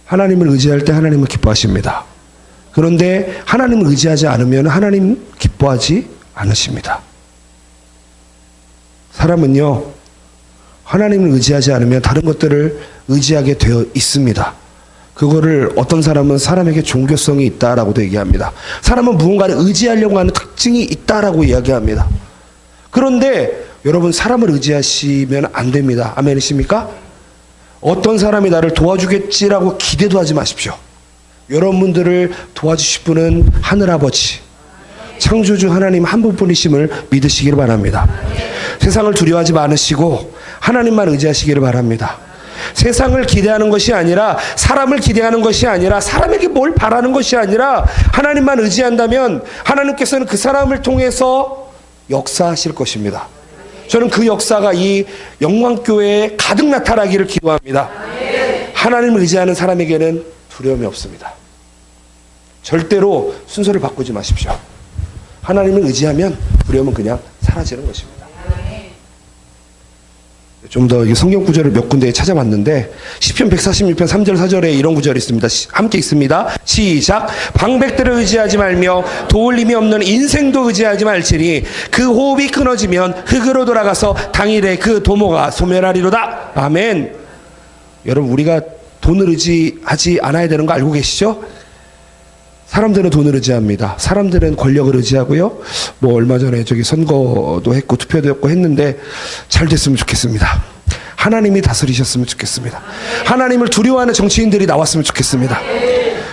하나님을 의지할 때 하나님은 기뻐하십니다. 그런데 하나님을 의지하지 않으면 하나님 기뻐하지 않으십니다. 사람은요, 하나님을 의지하지 않으면 다른 것들을 의지하게 되어 있습니다. 그거를 어떤 사람은 사람에게 종교성이 있다라고도 얘기합니다. 사람은 무언가를 의지하려고 하는 특징이 있다라고 이야기합니다. 그런데 여러분, 사람을 의지하시면 안 됩니다. 아멘이십니까? 어떤 사람이 나를 도와주겠지라고 기대도 하지 마십시오. 여러분들을 도와주실 분은 하늘아버지, 창조주 하나님 한 분뿐이심을 믿으시기를 바랍니다. 세상을 두려워하지 않으시고 하나님만 의지하시기를 바랍니다. 세상을 기대하는 것이 아니라, 사람을 기대하는 것이 아니라, 사람에게 뭘 바라는 것이 아니라 하나님만 의지한다면 하나님께서는 그 사람을 통해서 역사하실 것입니다. 저는 그 역사가 이 영광교회에 가득 나타나기를 기도합니다. 하나님을 의지하는 사람에게는 두려움이 없습니다. 절대로 순서를 바꾸지 마십시오. 하나님을 의지하면 두려움은 그냥 사라지는 것입니다. 좀 더 성경 구절을 몇 군데 찾아봤는데 시편 146편 3절 4절에 이런 구절이 있습니다. 함께 읽습니다. 시작. 방백들을 의지하지 말며 도울 힘이 없는 인생도 의지하지 말지니 그 호흡이 끊어지면 흙으로 돌아가서 당일에 그 도모가 소멸하리로다. 아멘. 여러분, 우리가 돈을 의지하지 않아야 되는 거 알고 계시죠? 사람들은 돈을 의지합니다. 사람들은 권력을 의지하고요. 얼마 전에 선거도 했고 투표도 했고 했는데 잘 됐으면 좋겠습니다. 하나님이 다스리셨으면 좋겠습니다. 하나님을 두려워하는 정치인들이 나왔으면 좋겠습니다.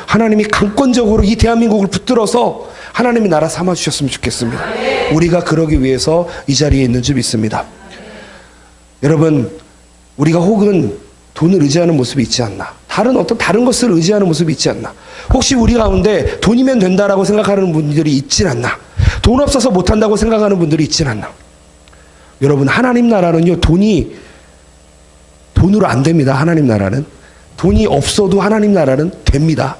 하나님이 강권적으로 이 대한민국을 붙들어서 하나님이 나라 삼아주셨으면 좋겠습니다. 우리가 그러기 위해서 이 자리에 있는 줄 믿습니다. 여러분, 우리가 혹은 돈을 의지하는 모습이 있지 않나, 다른 것을 의지하는 모습이 있지 않나, 혹시 우리 가운데 돈이면 된다라고 생각하는 분들이 있진 않나, 돈 없어서 못한다고 생각하는 분들이 있진 않나. 여러분, 하나님 나라는요, 돈으로 안 됩니다. 하나님 나라는 돈이 없어도 하나님 나라는 됩니다.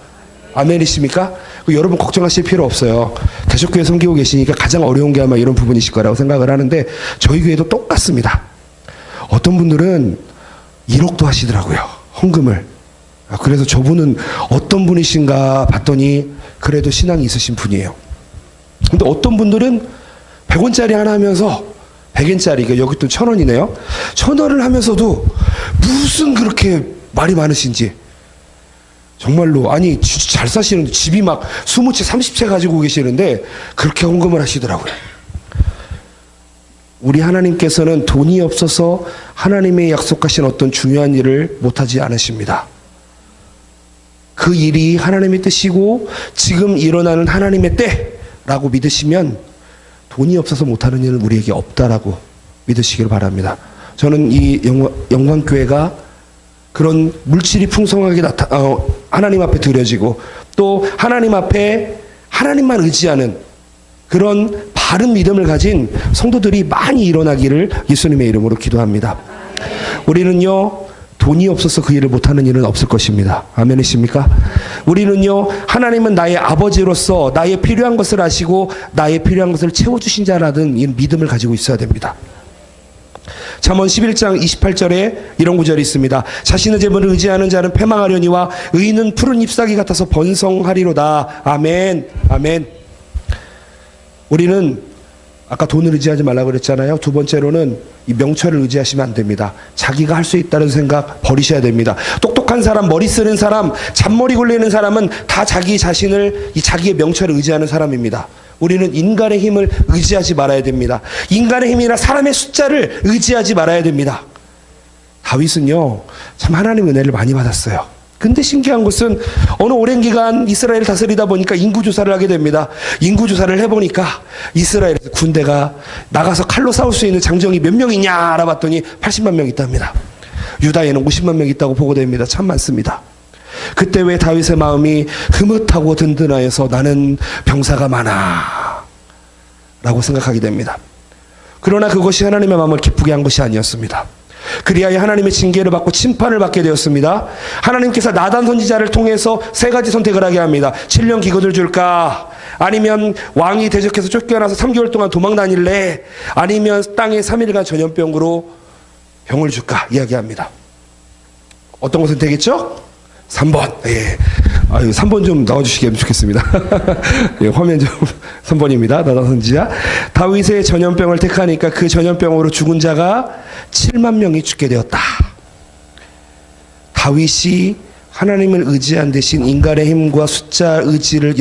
아멘이십니까? 여러분 걱정하실 필요 없어요. 개척교회 섬기고 계시니까 가장 어려운 게 아마 이런 부분이실 거라고 생각을 하는데, 저희 교회도 똑같습니다. 어떤 분들은 1억도 하시더라고요, 헌금을. 그래서 저분은 어떤 분이신가 봤더니 그래도 신앙이 있으신 분이에요. 근데 어떤 분들은 100원짜리 하나 하면서 100엔짜리, 여기 또 1000원이네요. 1000원을 하면서도 무슨 그렇게 말이 많으신지. 정말로, 아니 진짜 잘 사시는데, 집이 막 20채 30채 가지고 계시는데 그렇게 헌금을 하시더라고요. 우리 하나님께서는 돈이 없어서 하나님의 약속하신 어떤 중요한 일을 못하지 않으십니다. 그 일이 하나님의 뜻이고 지금 일어나는 하나님의 때라고 믿으시면 돈이 없어서 못하는 일은 우리에게 없다라고 믿으시길 바랍니다. 저는 이 영광교회가 그런 물질이 풍성하게 하나님 앞에 드려지고, 또 하나님 앞에 하나님만 의지하는 그런 바른 믿음을 가진 성도들이 많이 일어나기를 예수님의 이름으로 기도합니다. 우리는요, 돈이 없어서 그 일을 못하는 일은 없을 것입니다. 아멘이십니까? 우리는요, 하나님은 나의 아버지로서 나의 필요한 것을 아시고 나의 필요한 것을 채워주신 자라는 이 믿음을 가지고 있어야 됩니다. 잠언 11장 28절에 이런 구절이 있습니다. 자신의 재물을 의지하는 자는 패망하려니와 의인은 푸른 잎사귀 같아서 번성하리로다. 아멘. 아멘. 우리는 아까 돈을 의지하지 말라고 그랬잖아요. 두 번째로는 이 명철을 의지하시면 안 됩니다. 자기가 할 수 있다는 생각 버리셔야 됩니다. 똑똑한 사람, 머리 쓰는 사람, 잔머리 굴리는 사람은 다 자기 자신을, 이 자기의 명철을 의지하는 사람입니다. 우리는 인간의 힘을 의지하지 말아야 됩니다. 인간의 힘이나 사람의 숫자를 의지하지 말아야 됩니다. 다윗은요, 참 하나님 은혜를 많이 받았어요. 근데 신기한 것은 어느 오랜 기간 이스라엘을 다스리다 보니까 인구조사를 하게 됩니다. 인구조사를 해보니까 이스라엘에서 군대가 나가서 칼로 싸울 수 있는 장정이 몇 명이냐 알아봤더니 80만 명 있답니다. 유다에는 50만 명 있다고 보고됩니다. 참 많습니다. 그때 왜 다윗의 마음이 흐뭇하고 든든하여서 나는 병사가 많아 라고 생각하게 됩니다. 그러나 그것이 하나님의 마음을 기쁘게 한 것이 아니었습니다. 그리하여 하나님의 징계를 받고 심판을 받게 되었습니다. 하나님께서 나단 선지자를 통해서 세 가지 선택을 하게 합니다. 7년 기근을 줄까? 아니면 왕이 대적해서 쫓겨나서 3개월 동안 도망 다닐래? 아니면 땅에 3일간 전염병으로 병을 줄까? 이야기합니다. 어떤 거 선택했죠? 3번. 예. 3번 좀 나와주시면 좋겠습니다. 예, 화면 좀 3번입니다. 나단 선지자. 다윗의 전염병을 택하니까 그 전염병으로 죽은 자가 7만 명이 죽게 되었다. 다윗이 하나님을 의지한 대신 인간의 힘과 숫자 의지를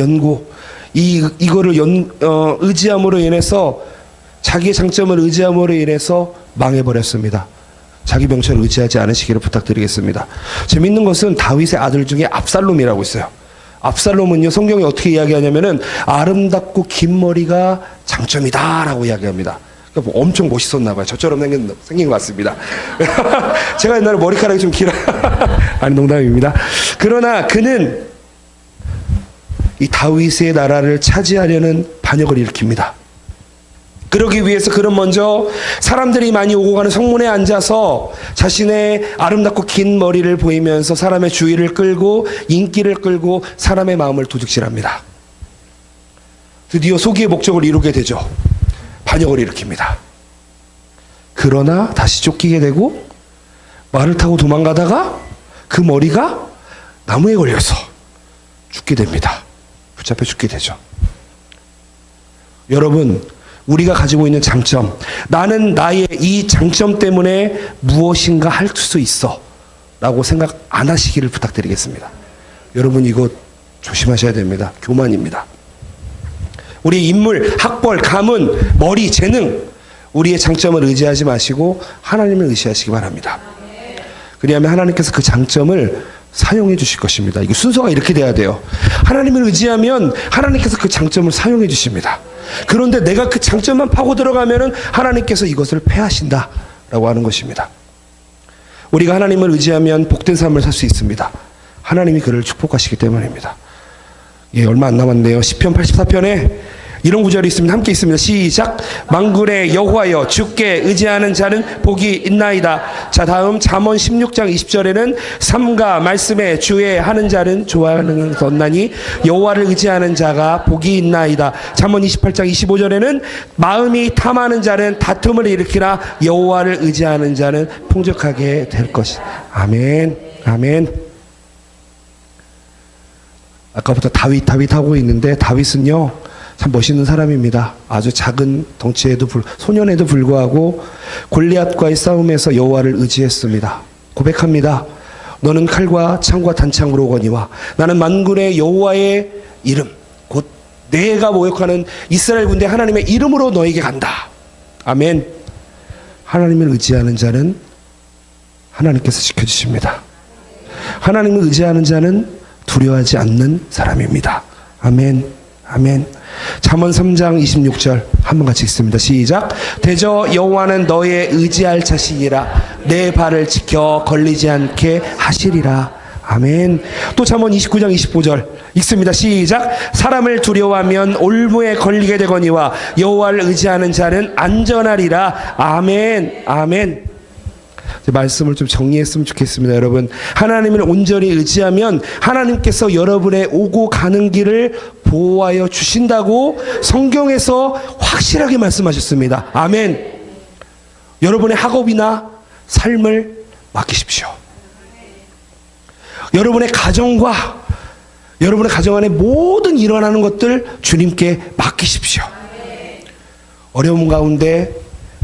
이거를 의지함으로 인해서 자기의 장점을 의지함으로 인해서 망해버렸습니다. 자기 병철을 의지하지 않으시기를 부탁드리겠습니다. 재밌는 것은 다윗의 아들 중에 압살롬이라고 있어요. 압살롬은요, 성경이 어떻게 이야기하냐면은 아름답고 긴 머리가 장점이다라고 이야기합니다. 그러니까 뭐 엄청 멋있었나 봐요. 저처럼 생긴 것 같습니다. 제가 옛날에 머리카락이 좀 길어. 아니, 농담입니다. 그러나 그는 이 다윗의 나라를 차지하려는 반역을 일으킵니다. 그러기 위해서 그는 먼저 사람들이 많이 오고 가는 성문에 앉아서 자신의 아름답고 긴 머리를 보이면서 사람의 주의를 끌고 인기를 끌고 사람의 마음을 도둑질합니다. 드디어 소기의 목적을 이루게 되죠. 반역을 일으킵니다. 그러나 다시 쫓기게 되고 말을 타고 도망가다가 그 머리가 나무에 걸려서 죽게 됩니다. 붙잡혀 죽게 되죠. 여러분, 우리가 가지고 있는 장점, 나는 나의 이 장점 때문에 무엇인가 할 수 있어 라고 생각 안 하시기를 부탁드리겠습니다. 여러분, 이거 조심하셔야 됩니다. 교만입니다. 우리 인물, 학벌, 가문, 머리, 재능, 우리의 장점을 의지하지 마시고 하나님을 의지하시기 바랍니다. 그리하면 하나님께서 그 장점을 사용해 주실 것입니다. 이거 순서가 이렇게 돼야 돼요. 하나님을 의지하면 하나님께서 그 장점을 사용해 주십니다. 그런데 내가 그 장점만 파고 들어가면은 하나님께서 이것을 패하신다 라고 하는 것입니다. 우리가 하나님을 의지하면 복된 삶을 살 수 있습니다. 하나님이 그를 축복하시기 때문입니다. 예, 얼마 안 남았네요. 시편 84편에 이런 구절이 있습니다. 함께 있습니다. 시작. 만군의 여호와여 주께 의지하는 자는 복이 있나이다. 자, 다음 잠언 16장 20절에는 삼가 말씀에 주의 하는 자는 좋아하는 것나니 여호와를 의지하는 자가 복이 있나이다. 잠언 28장 25절에는 마음이 탐하는 자는 다툼을 일으키나 여호와를 의지하는 자는 풍족하게 될 것이다. 아멘. 아멘. 아까부터 다윗 하고 있는데 다윗은요 참 멋있는 사람입니다. 아주 작은 덩치에도 소년에도 불구하고 골리앗과의 싸움에서 여호와를 의지했습니다. 고백합니다. 너는 칼과 창과 단창으로 오거니와 나는 만군의 여호와의 이름 곧 내가 모욕하는 이스라엘 군대 하나님의 이름으로 너에게 간다. 아멘. 하나님을 의지하는 자는 하나님께서 지켜주십니다. 하나님을 의지하는 자는 두려워하지 않는 사람입니다. 아멘. 아멘. 잠언 3장 26절 한번 같이 읽습니다. 시작. 대저 여호와는 너의 의지할 자식이라 내 발을 지켜 걸리지 않게 하시리라. 아멘. 또 잠언 29장 25절 읽습니다. 시작. 사람을 두려워하면 올무에 걸리게 되거니와 여호와를 의지하는 자는 안전하리라. 아멘. 아멘. 말씀을 좀 정리했으면 좋겠습니다. 여러분, 하나님을 온전히 의지하면 하나님께서 여러분의 오고 가는 길을 보호하여 주신다고 성경에서 확실하게 말씀하셨습니다. 아멘. 여러분의 학업이나 삶을 맡기십시오. 여러분의 가정과 여러분의 가정 안에 모든 일어나는 것들 주님께 맡기십시오. 어려움 가운데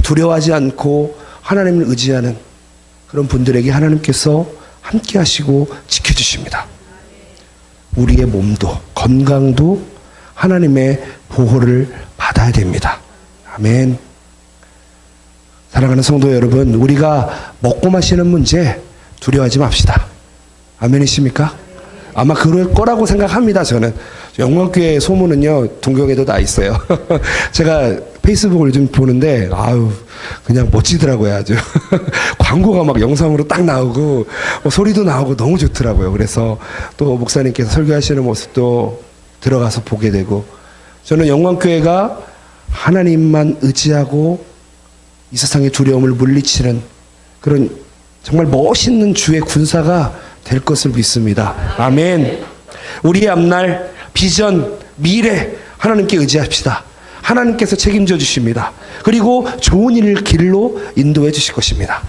두려워하지 않고 하나님을 의지하는 그런 분들에게 하나님께서 함께 하시고 지켜주십니다. 우리의 몸도 건강도 하나님의 보호를 받아야 됩니다. 아멘. 사랑하는 성도 여러분, 우리가 먹고 마시는 문제 두려워하지 맙시다. 아멘이십니까? 아마 그럴 거라고 생각합니다. 저는 영광교회 소문은요 동경에도 다 있어요. 제가 페이스북을 요즘 보는데 아유 그냥 멋지더라고요. 아주 광고가 막 영상으로 딱 나오고 소리도 나오고 너무 좋더라고요. 그래서 또 목사님께서 설교하시는 모습도 들어가서 보게 되고, 저는 영광교회가 하나님만 의지하고 이 세상의 두려움을 물리치는 그런 정말 멋있는 주의 군사가 될 것을 믿습니다. 아멘. 우리의 앞날, 비전, 미래 하나님께 의지합시다. 하나님께서 책임져 주십니다. 그리고 좋은 길로 인도해 주실 것입니다.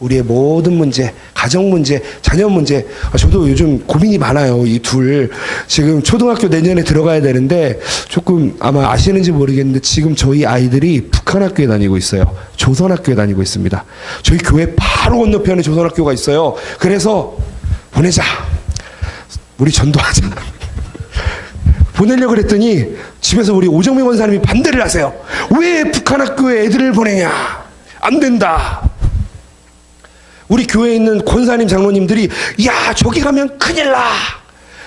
우리의 모든 문제, 가정 문제, 자녀 문제, 저도 요즘 고민이 많아요. 이 둘 지금 초등학교 내년에 들어가야 되는데 조금 아마 아시는지 모르겠는데 지금 저희 아이들이 북한 학교에 다니고 있어요. 조선학교에 다니고 있습니다. 저희 교회 바로 건너편에 조선학교가 있어요. 그래서 보내자, 우리 전도하자 보내려고 그랬더니 집에서 우리 오정명 원사님이 반대를 하세요. 왜 북한 학교에 애들을 보내냐, 안 된다. 우리 교회에 있는 권사님 장로님들이 야 저기 가면 큰일 나,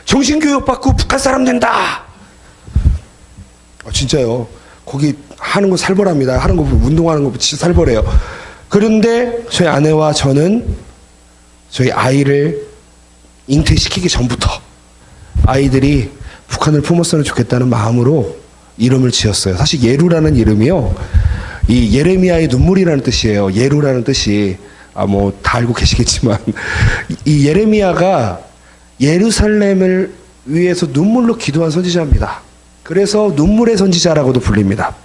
정신교육 받고 북한 사람 된다. 진짜요. 거기 하는 거 살벌합니다. 하는 거 운동하는 거 진짜 살벌해요. 그런데 저희 아내와 저는 저희 아이를 잉태시키기 전부터 아이들이 북한을 품었으면 좋겠다는 마음으로 이름을 지었어요. 사실 예루라는 이름이요, 이 예레미야의 눈물이라는 뜻이에요. 예루라는 뜻이 뭐 다 알고 계시겠지만 이 예레미야가 예루살렘을 위해서 눈물로 기도한 선지자입니다. 그래서 눈물의 선지자라고도 불립니다.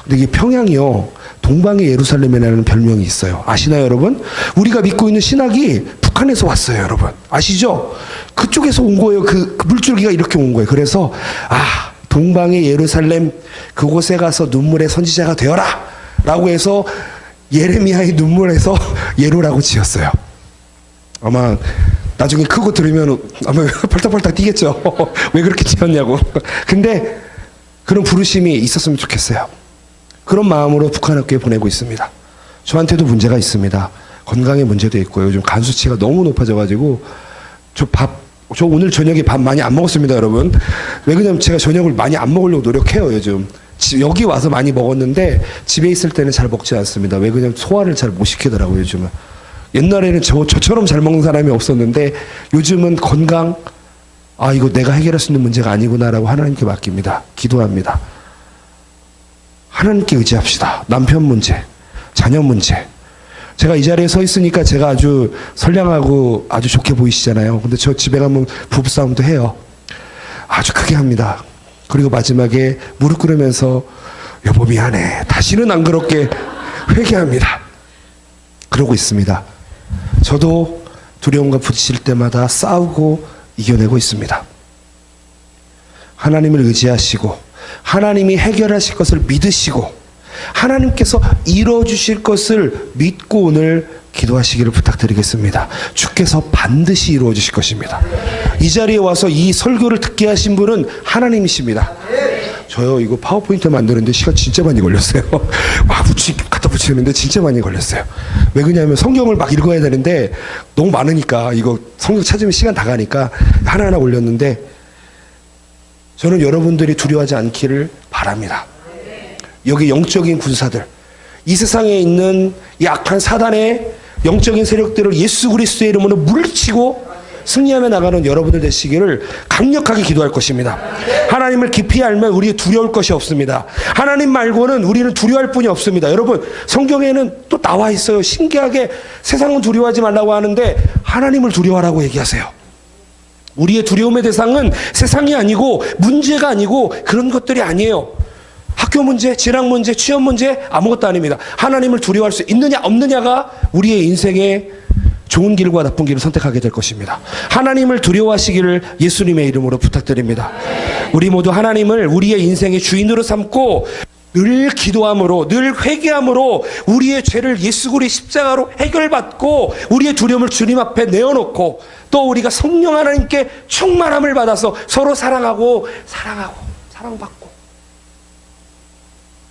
근데 이게 평양이요 동방의 예루살렘이라는 별명이 있어요. 아시나요 여러분? 우리가 믿고 있는 신학이 북한에서 왔어요. 여러분 아시죠? 그쪽에서 온 거예요. 그 물줄기가 이렇게 온 거예요. 그래서 동방의 예루살렘 그곳에 가서 눈물의 선지자가 되어라 라고 해서 예레미야의 눈물에서 예루라고 지었어요. 아마 나중에 크고 들으면 아마 펄떡펄떡 뛰겠죠. 왜 그렇게 지었냐고. 근데 그런 부르심이 있었으면 좋겠어요. 그런 마음으로 북한 학교에 보내고 있습니다. 저한테도 문제가 있습니다. 건강에 문제도 있고요. 요즘 간 수치가 너무 높아져가지고 저 오늘 저녁에 밥 많이 안 먹었습니다, 여러분. 왜 그러냐면 제가 저녁을 많이 안 먹으려고 노력해요, 요즘. 여기 와서 많이 먹었는데 집에 있을 때는 잘 먹지 않습니다. 왜 그러냐면 소화를 잘 못 시키더라고요, 요즘은. 옛날에는 저처럼 잘 먹는 사람이 없었는데 요즘은 건강, 이거 내가 해결할 수 있는 문제가 아니구나라고 하나님께 맡깁니다. 기도합니다. 하나님께 의지합시다. 남편 문제, 자녀 문제. 제가 이 자리에 서 있으니까 제가 아주 선량하고 아주 좋게 보이시잖아요. 근데 저 집에 가면 부부싸움도 해요. 아주 크게 합니다. 그리고 마지막에 무릎 꿇으면서 여보 미안해, 다시는 안 그렇게 회개합니다. 그러고 있습니다. 저도 두려움과 부딪힐 때마다 싸우고 이겨내고 있습니다. 하나님을 의지하시고 하나님이 해결하실 것을 믿으시고 하나님께서 이루어주실 것을 믿고 오늘 기도하시기를 부탁드리겠습니다. 주께서 반드시 이루어주실 것입니다. 이 자리에 와서 이 설교를 듣게 하신 분은 하나님이십니다. 저요 이거 파워포인트 만드는데 시간 진짜 많이 걸렸어요. 갖다 붙이는데 진짜 많이 걸렸어요. 왜 그러냐면 성경을 막 읽어야 되는데 너무 많으니까 이거 성경 찾으면 시간 다 가니까 하나하나 올렸는데 저는 여러분들이 두려워하지 않기를 바랍니다. 여기 영적인 군사들, 이 세상에 있는 이 악한 사단의 영적인 세력들을 예수 그리스도의 이름으로 물리치고 승리하며 나가는 여러분들 되시기를 강력하게 기도할 것입니다. 하나님을 깊이 알면 우리의 두려울 것이 없습니다. 하나님 말고는 우리는 두려워할 뿐이 없습니다. 여러분 성경에는 또 나와 있어요. 신기하게 세상은 두려워하지 말라고 하는데 하나님을 두려워하라고 얘기하세요. 우리의 두려움의 대상은 세상이 아니고 문제가 아니고 그런 것들이 아니에요. 학교 문제, 진학 문제, 취업 문제 아무것도 아닙니다. 하나님을 두려워할 수 있느냐 없느냐가 우리의 인생의 좋은 길과 나쁜 길을 선택하게 될 것입니다. 하나님을 두려워하시기를 예수님의 이름으로 부탁드립니다. 우리 모두 하나님을 우리의 인생의 주인으로 삼고 늘 기도함으로 늘 회개함으로 우리의 죄를 예수 그리스도의 십자가로 해결받고 우리의 두려움을 주님 앞에 내어놓고 또 우리가 성령 하나님께 충만함을 받아서 서로 사랑하고 사랑받고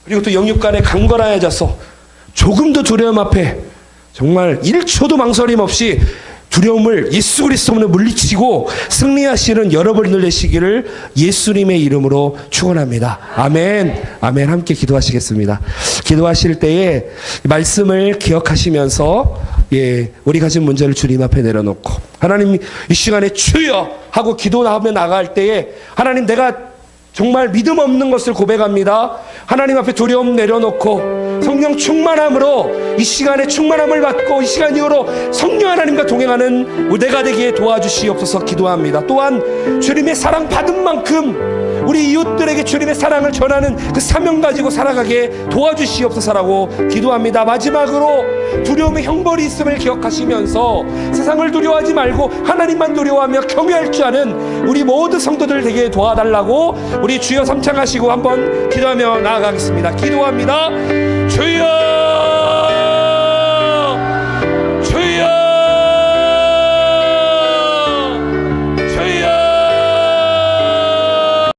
그리고 또 영육 간에 강건하여져서 조금도 두려움 앞에 정말 1초도 망설임 없이 두려움을 예수 그리스도로 물리치고 승리하시는 여러분들 되시기를 예수님의 이름으로 축원합니다. 아멘. 아멘. 함께 기도하시겠습니다. 기도하실 때에 말씀을 기억하시면서 우리 가진 문제를 주님 앞에 내려놓고 하나님 이 시간에 주여 하고 기도하며 나갈 때에 하나님 내가 정말 믿음 없는 것을 고백합니다. 하나님 앞에 두려움 내려놓고 성령 충만함으로 이 시간에 충만함을 받고 이 시간 이후로 성령 하나님과 동행하는 내가 되기에 도와주시옵소서 기도합니다. 또한 주님의 사랑 받은 만큼 우리 이웃들에게 주님의 사랑을 전하는 그 사명 가지고 살아가게 도와주시옵소서라고 기도합니다. 마지막으로 두려움의 형벌이 있음을 기억하시면서 세상을 두려워하지 말고 하나님만 두려워하며 경외할 줄 아는 우리 모든 성도들 되게 도와달라고 우리 주여 삼창하시고 한번 기도하며 나아가겠습니다. 기도합니다. 주여